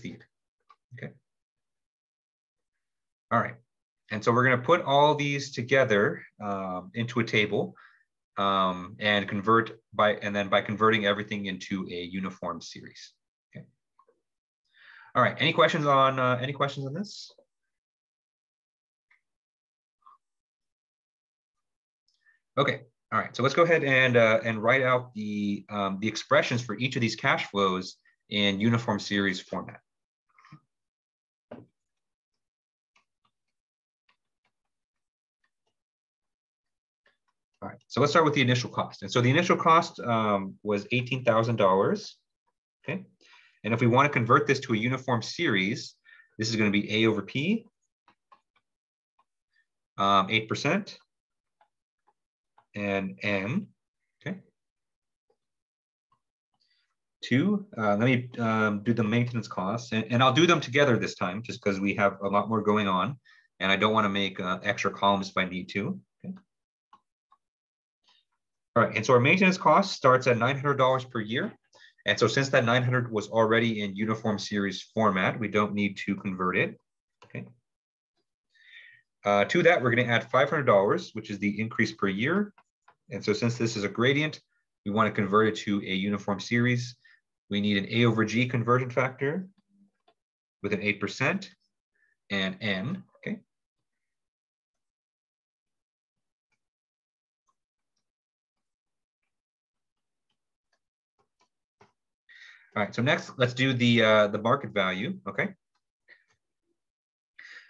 [SPEAKER 1] year. Okay. All right, and so we're going to put all these together into a table and by converting everything into a uniform series. Okay. All right. Any questions on this? Okay. All right. So let's go ahead and write out the expressions for each of these cash flows in uniform series format. All right, so let's start with the initial cost. And so the initial cost was $18,000, okay? And if we want to convert this to a uniform series, this is going to be A over P, 8%, and N, okay? 2. Let me do the maintenance costs, and I'll do them together this time, just because we have a lot more going on, and I don't want to make extra columns if I need to. Okay. All right, and so our maintenance cost starts at $900 per year. And so since that 900 was already in uniform series format, we don't need to convert it. Okay. To that, we're going to add $500, which is the increase per year. And so since this is a gradient, we want to convert it to a uniform series. We need an A over G conversion factor with an 8% and N. Okay. All right, so next, let's do the market value, okay?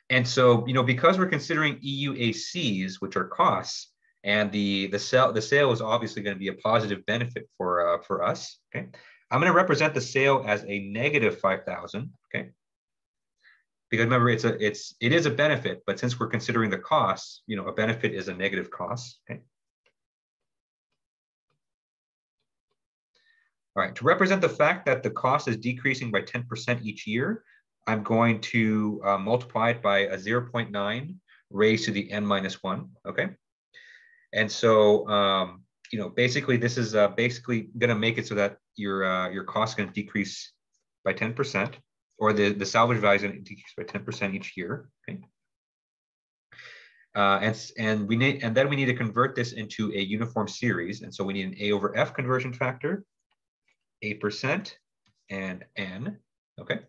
[SPEAKER 1] And so, because we're considering EUACs, which are costs, and the sale is obviously going to be a positive benefit for us, okay? I'm going to represent the sale as a negative 5,000, okay? Because remember, it is a benefit, but since we're considering the costs, a benefit is a negative cost, okay? All right, to represent the fact that the cost is decreasing by 10% each year, I'm going to multiply it by a 0.9 raised to the n minus 1, okay? And so, basically this is basically gonna make it so that your cost is gonna decrease by 10%, or the salvage value is gonna decrease by 10% each year, okay? And then we need to convert this into a uniform series. And so we need an A over F conversion factor, 8% and N, okay?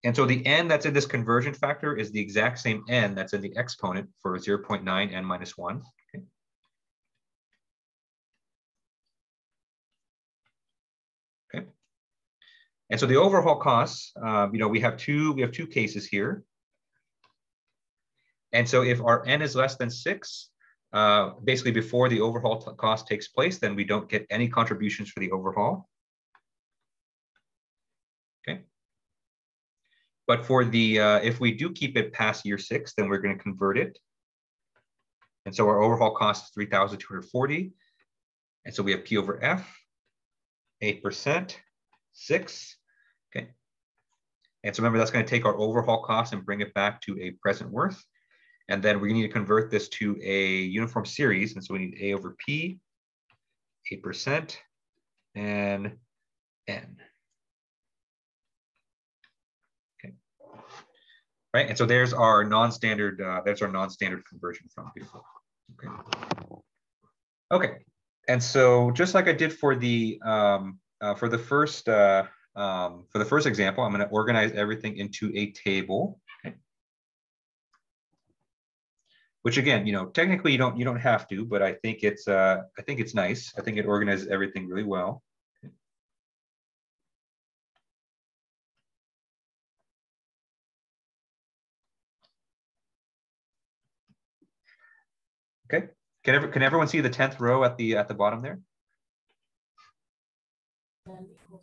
[SPEAKER 1] And so the N that's in this conversion factor is the exact same N that's in the exponent for 0.9 N minus 1, okay? Okay. And so the overhaul costs, we have two cases here. And so if our N is less than 6, basically before the overhaul cost takes place, then we don't get any contributions for the overhaul. Okay. But for the, if we do keep it past year 6, then we're going to convert it. And so our overhaul cost is 3,240. And so we have P over F, 8%, 6. Okay. And so remember, that's going to take our overhaul cost and bring it back to a present worth. And then we need to convert this to a uniform series. And so we need A over P, 8%, and N. Okay. Right. And so there's our non-standard, conversion from before. Okay. Okay. And so just like I did for the first example, I'm going to organize everything into a table. Which again, technically you don't have to, but I think it's nice. I think it organizes everything really well. Okay. Can everyone see the 10th row at the bottom there?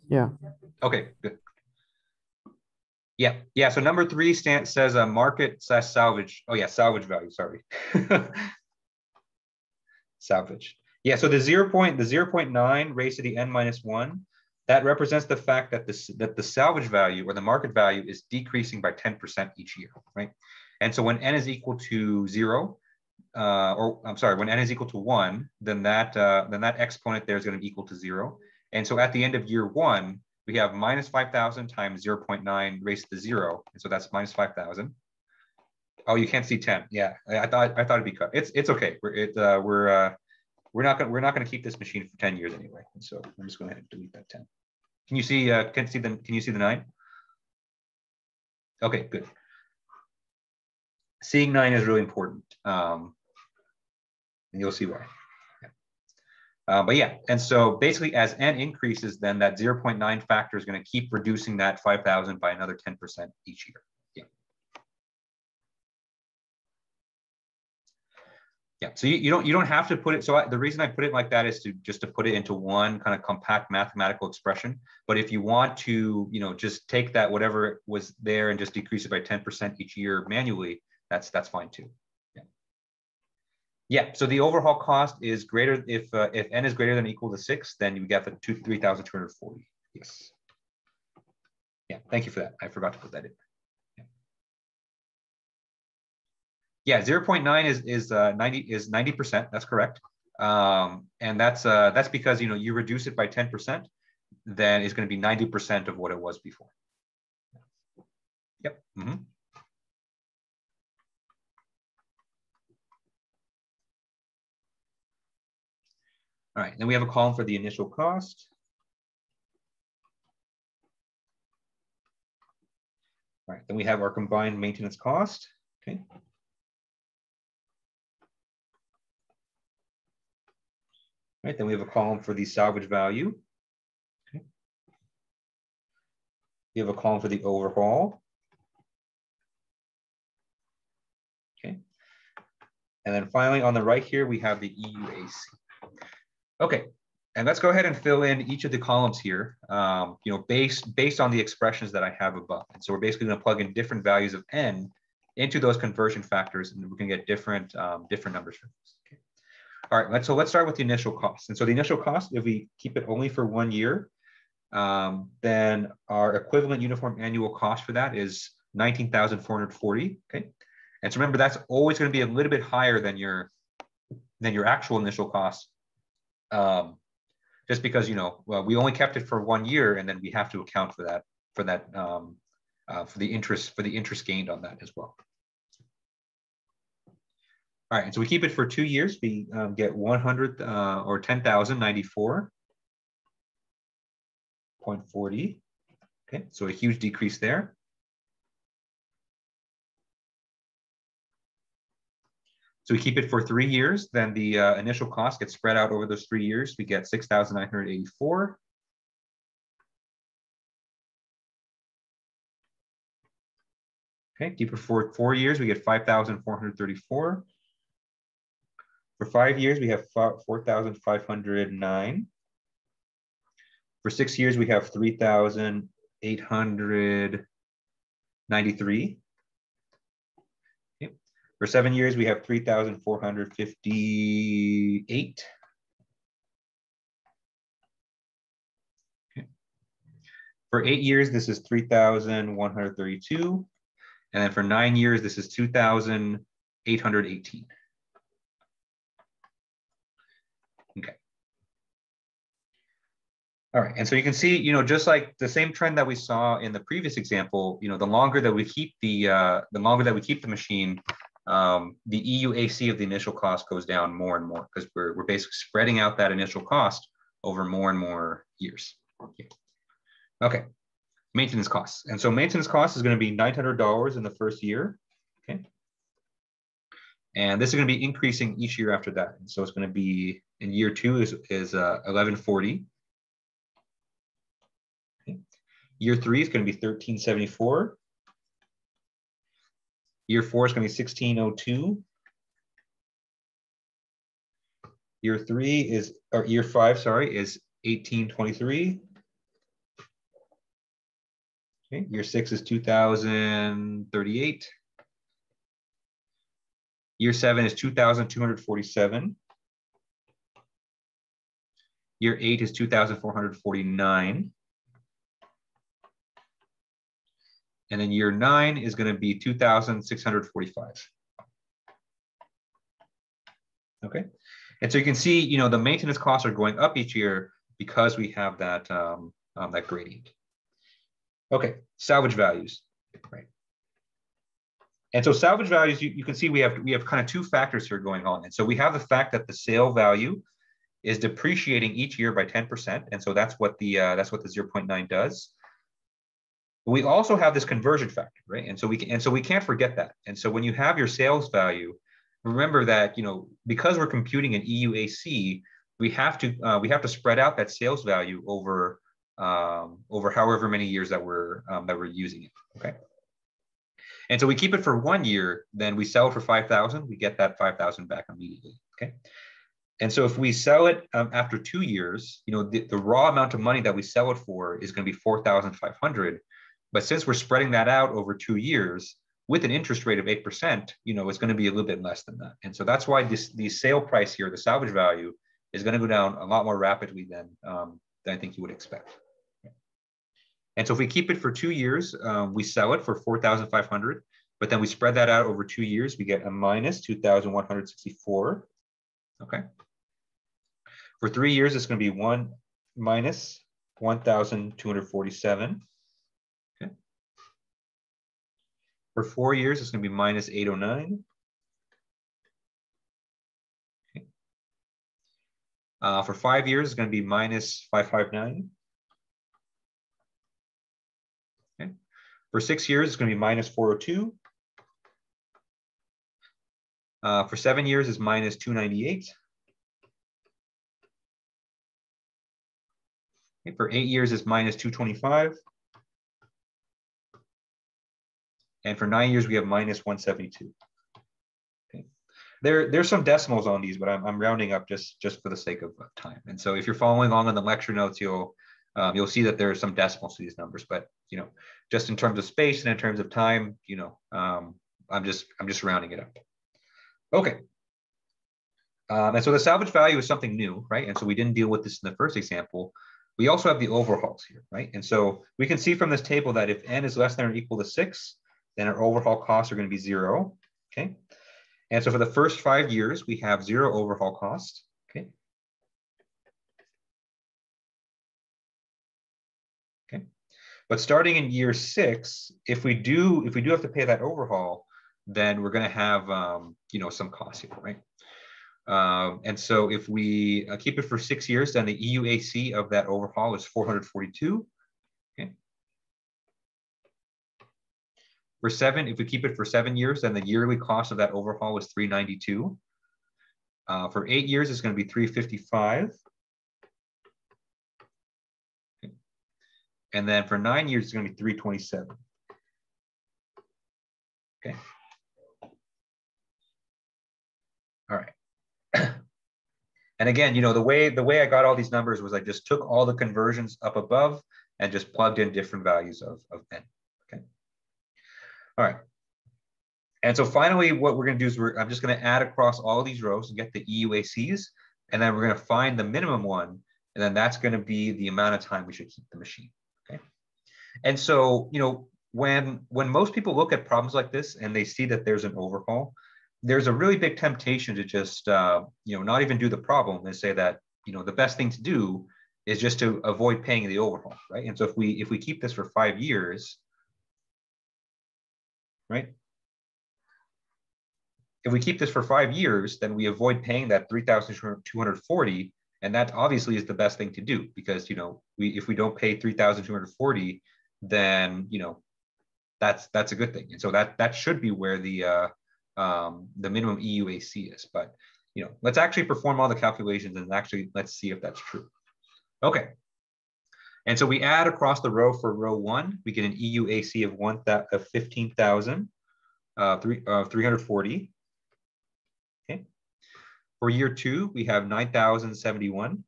[SPEAKER 3] Yeah.
[SPEAKER 1] Okay, good. Yeah. So number 3 says market/salvage. Oh yeah, salvage value. Sorry. Salvage. Yeah. So the 0.9 raised to the n minus 1, that represents the fact that the salvage value or the market value is decreasing by 10% each year, right? And so when n is equal to 0, when n is equal to 1, then that exponent there is going to be equal to 0. And so at the end of year 1, we have minus 5,000 times 0.9 raised to 0, and so that's minus 5,000. Oh, you can't see 10. Yeah, I thought it'd be cut. It's okay. We're not gonna keep this machine for 10 years anyway. And so I'm just going to delete that 10. Can you see the 9? Okay, good. Seeing 9 is really important, and you'll see why. But yeah, and so basically as n increases, then that 0.9 factor is going to keep reducing that 5,000 by another 10% each year. Yeah, so you don't have to put it. So the reason I put it like that is just to put it into one kind of compact mathematical expression. But if you want to, just take that whatever was there and just decrease it by 10% each year manually, that's fine too. Yeah, so the overhaul cost is greater if n is greater than or equal to 6, then you get the 3,240. Yes. Yeah, thank you for that. I forgot to put that in. Yeah, 0.9 is 90%. That's correct. And that's because you reduce it by 10%, then it's going to be 90% of what it was before. Yep. Mm-hmm. All right, then we have a column for the initial cost. All right, then we have our combined maintenance cost. Okay. All right, then we have a column for the salvage value. Okay. We have a column for the overhaul. Okay. And then finally on the right here, we have the EUAC. Okay, and let's go ahead and fill in each of the columns here, based on the expressions that I have above. And so we're basically going to plug in different values of n into those conversion factors, and we can get different numbers for this. Okay. All right, let's start with the initial cost. And so the initial cost, if we keep it only for 1 year, then our equivalent uniform annual cost for that is 19,440. Okay, and so remember that's always going to be a little bit higher than your actual initial cost. Just because we only kept it for 1 year, and then we have to account for the interest gained on that as well. All right, and so we keep it for 2 years. We get 100 or 10,094.40. Okay, so a huge decrease there. So we keep it for 3 years, then the initial cost gets spread out over those 3 years. We get 6,984. Okay, keep it for 4 years, we get 5,434. For 5 years, we have 4,509. For 6 years, we have 3,893. For 7 years, we have 3,458. Okay. For 8 years, this is 3,132. And then for 9 years, this is 2,818. Okay. All right, and so you can see, just like the same trend that we saw in the previous example, the longer that we keep the machine, the EUAC of the initial cost goes down more and more because we're basically spreading out that initial cost over more and more years. Okay, maintenance costs. And so maintenance cost is going to be $900 in the first year. Okay. And this is going to be increasing each year after that. And so it's going to be in year 2 is 1140. Okay. Year 3 is going to be 1374. Year 4 is going to be 1602. Year 5, sorry, is 1823. Okay. Year 6 is 2038. Year 7 is 2,247. Year 8 is 2,449. And then year 9 is going to be 2,645. Okay. And so you can see, the maintenance costs are going up each year because we have that, that gradient. Okay, salvage values, right? And so salvage values, you can see we have kind of 2 factors here going on. And so we have the fact that the sale value is depreciating each year by 10%, and so that's what the 0.9 does. We also have this conversion factor, right? And so we can't forget that. And so when you have your sales value, remember that because we're computing an EUAC, we have to spread out that sales value over however many years that we're using it. Okay. And so we keep it for 1 year, then we sell it for 5,000. We get that 5,000 back immediately. Okay. And so if we sell it after 2 years, the raw amount of money that we sell it for is going to be 4,500. But since we're spreading that out over 2 years, with an interest rate of 8%, you know, it's going to be a little bit less than that. And so that's why the sale price here, the salvage value, is going to go down a lot more rapidly than I think you would expect. And so if we keep it for 2 years, we sell it for 4,500, but then we spread that out over 2 years, we get a minus 2,164. Okay. For 3 years, it's going to be minus 1,247. Okay. For 4 years, it's going to be minus 809. Okay. For 5 years, it's going to be minus 559. Okay. For 6 years, it's going to be minus 402. For 7 years, it's minus 298. Okay. For 8 years, it's minus 225. And for 9 years, we have minus 172. Okay. There's some decimals on these, but I'm rounding up just for the sake of time. And so if you're following along in the lecture notes, you'll see that there are some decimals to these numbers. But you know, just in terms of space and in terms of time, you know, I'm just rounding it up. Okay. And so the salvage value is something new, right? And so we didn't deal with this in the first example. We also have the overhauls here, right? And so we can see from this table that if n is less than or equal to 6, then our overhaul costs are going to be 0. Okay. And so for the first 5 years, we have 0 overhaul cost. Okay. Okay. But starting in year 6, if we do have to pay that overhaul, then we're going to have you know, some costs here, right? And so if we keep it for 6 years, then the EUAC of that overhaul is 442. Okay. For 7, if we keep it for 7 years, then the yearly cost of that overhaul is 392. For 8 years, it's going to be 355. Okay. And then for 9 years, it's going to be 327. Okay. All right. And again, you know, the way I got all these numbers was I just took all the conversions up above and just plugged in different values of n. Okay. All right. And so finally, what we're going to do is I'm just going to add across all of these rows and get the EUACs, and then we're going to find the minimum one, and then that's going to be the amount of time we should keep the machine. Okay. And so, you know, when most people look at problems like this and they see that there's an overhaul, there's a really big temptation to just, you know, not even do the problem and say that, you know, the best thing to do is just to avoid paying the overhaul, right? And so if we keep this for 5 years, right? If we keep this for 5 years, then we avoid paying that 3,240, and that obviously is the best thing to do because, you know, if we don't pay 3,240, then, you know, that's a good thing. And so that should be where the minimum EUAC is. But, you know, let's actually perform all the calculations and actually let's see if that's true. Okay. And so we add across the row for row 1, we get an EUAC of 15,340. Okay. For year 2, we have 9,071.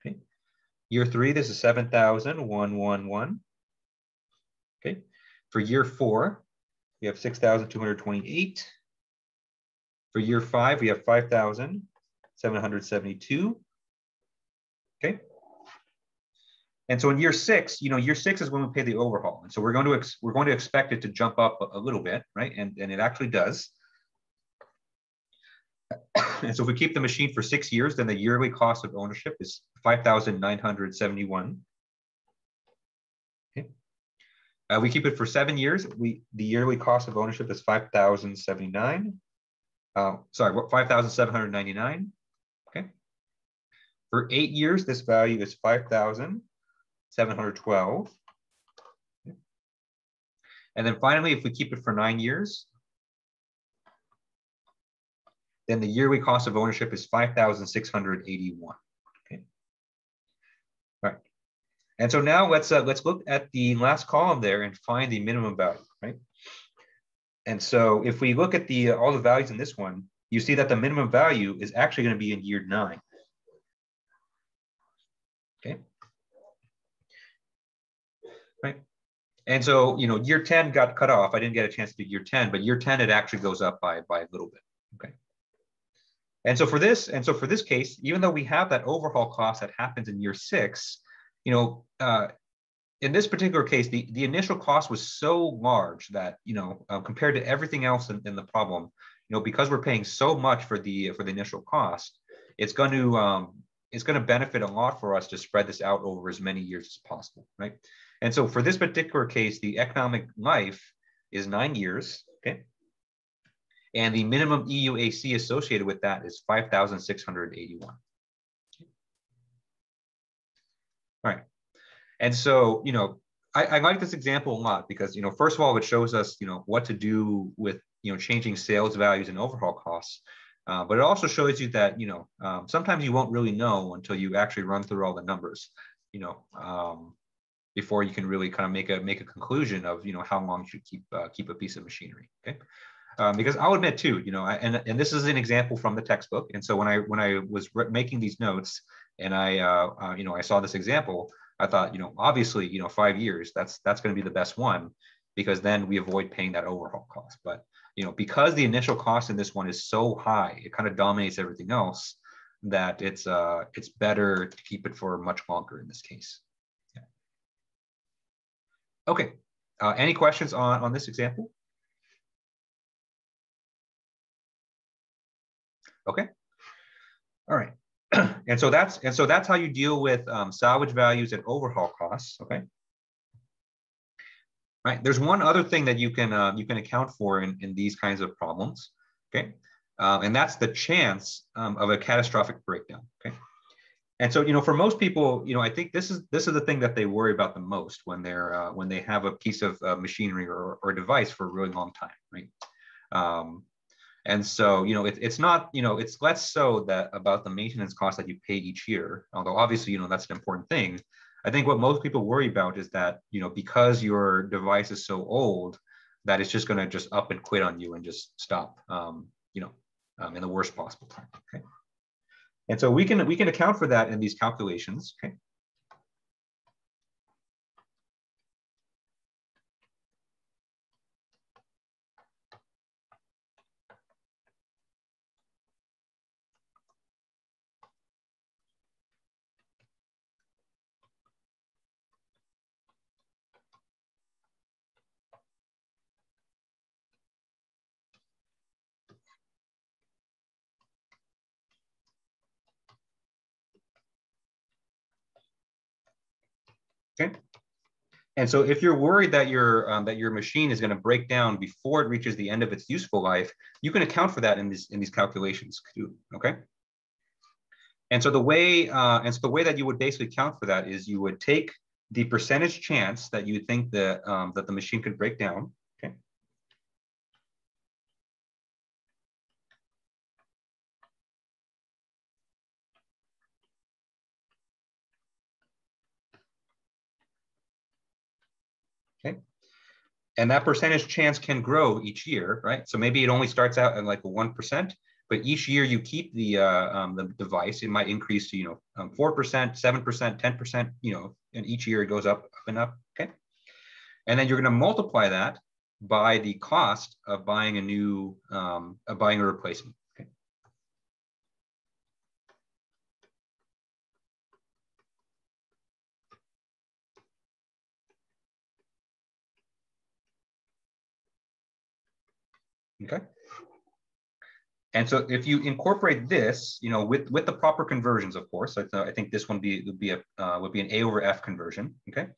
[SPEAKER 1] Okay. Year 3, this is 7,111. Okay. For year 4, we have 6,228. For year 5, we have 5,772. Okay. And so in year 6, you know, year 6 is when we pay the overhaul. And so we're going to expect it to jump up a little bit, right? And it actually does. And so if we keep the machine for 6 years, then the yearly cost of ownership is 5,971. Okay. We keep it for 7 years. The yearly cost of ownership is 5,079. Sorry, 5,799. Okay. For 8 years, this value is 5,712. Okay. And then finally, if we keep it for 9 years, then the yearly cost of ownership is 5,681. Okay. All right. And so now let's look at the last column there and find the minimum value, right? And so if we look at all the values in this one, you see that the minimum value is actually going to be in year 9. Okay. Right. And so, year 10 got cut off. I didn't get a chance to do year 10, but year 10, it actually goes up by a little bit. Okay. And so for this case, even though we have that overhaul cost that happens in year 6, in this particular case, the initial cost was so large that, compared to everything else in the problem, because we're paying so much for the initial cost, it's going to benefit a lot for us to spread this out over as many years as possible, right? And so for this particular case, the economic life is 9 years, okay? And the minimum EUAC associated with that is 5,681. All right. And so, I like this example a lot because, first of all, it shows us, what to do with, changing sales values and overhaul costs. But it also shows you that, sometimes you won't really know until you actually run through all the numbers, before you can really kind of make a conclusion of, how long you should keep a piece of machinery. Okay. Because I'll admit too, and this is an example from the textbook. And so when I was making these notes and I saw this example, I thought, obviously, 5 years, that's going to be the best one, because then we avoid paying that overhaul cost. But, because the initial cost in this one is so high, it kind of dominates everything else, that it's better to keep it for much longer in this case. Yeah. Okay. Any questions on this example? Okay. All right. And so that's how you deal with salvage values and overhaul costs. Okay. Right. There's one other thing that you can account for in these kinds of problems. Okay. And that's the chance of a catastrophic breakdown. Okay. And so, for most people, I think this is the thing that they worry about the most when they have a piece of machinery or device for a really long time, right? And so, it's not, it's less so that about the maintenance cost that you pay each year, although obviously, that's an important thing. I think what most people worry about is that, because your device is so old, that it's just going to just up and quit on you and just stop, in the worst possible time. Okay. And so we can account for that in these calculations. Okay. Okay. And so if you're worried that your machine is going to break down before it reaches the end of its useful life, you can account for that in these calculations too. Okay. And so the way that you would basically account for that is you would take the percentage chance that you think that the machine could break down. Okay. Okay. And that percentage chance can grow each year, right? So maybe it only starts out at like a 1%, but each year you keep the device, it might increase to 4%, 7%, 10%, and each year it goes up and up. Okay, and then you're going to multiply that by the cost of buying buying a replacement. Okay. Okay. And so if you incorporate this, with the proper conversions, of course, I think this one would be an A over F conversion. Okay.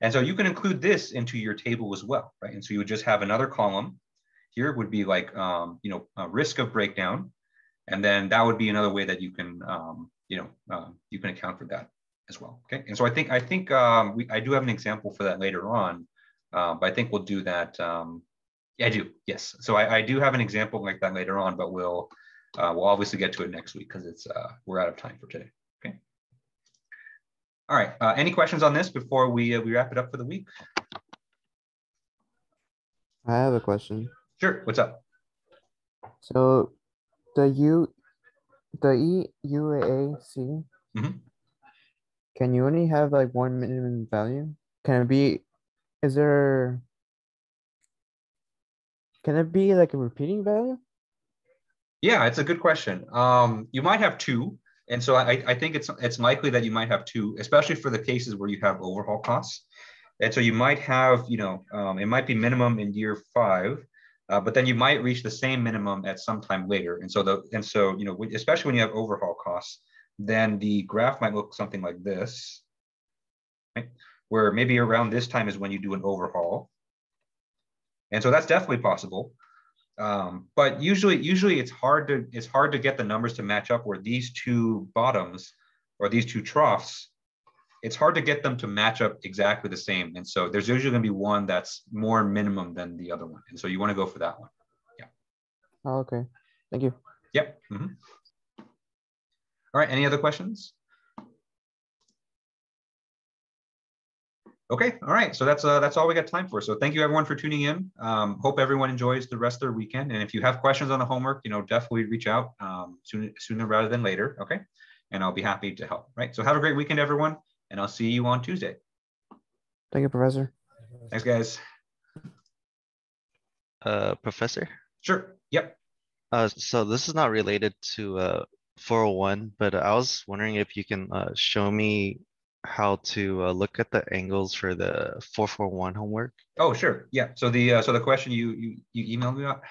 [SPEAKER 1] And so you can include this into your table as well, right? And so you would just have another column. Here would be like, risk of breakdown. And then that would be another way that you can, you can account for that as well. Okay. And so I think I do have an example for that later on, but I think we'll do that. Yeah, I do. Yes. So I do have an example like that later on, but we'll obviously get to it next week because we're out of time for today. Okay. All right. Any questions on this before we wrap it up for the week?
[SPEAKER 3] I have a question.
[SPEAKER 1] Sure. What's up?
[SPEAKER 3] So the EUAC,
[SPEAKER 1] Mm-hmm.
[SPEAKER 3] can you only have like one minimum value? Can it be is there, can it be like a repeating value?
[SPEAKER 1] Yeah, it's a good question. You might have two. And so I think it's likely that you might have two, especially for the cases where you have overhaul costs. And so you might have, it might be minimum in year 5, but then you might reach the same minimum at some time later. And so especially when you have overhaul costs, then the graph might look something like this, right? Where maybe around this time is when you do an overhaul. And so that's definitely possible. But usually it's hard to get the numbers to match up where these two bottoms or these two troughs, it's hard to get them to match up exactly the same. And so there's usually going to be one that's more minimum than the other one. And so you want to go for that one. Yeah.
[SPEAKER 3] Oh, okay. Thank you.
[SPEAKER 1] Yep. Mm-hmm. All right. Any other questions? Okay. All right. So that's all we got time for. So thank you everyone for tuning in. Hope everyone enjoys the rest of their weekend. And if you have questions on the homework, definitely reach out sooner rather than later. Okay. And I'll be happy to help. Right. So have a great weekend, everyone. And I'll see you on Tuesday.
[SPEAKER 3] Thank you, Professor.
[SPEAKER 1] Thanks, guys.
[SPEAKER 2] Professor?
[SPEAKER 1] Sure. Yep.
[SPEAKER 2] So this is not related to 401, but I was wondering if you can show me how to look at the angles for the 441 homework.
[SPEAKER 1] Oh, sure. Yeah. So the question you emailed me about.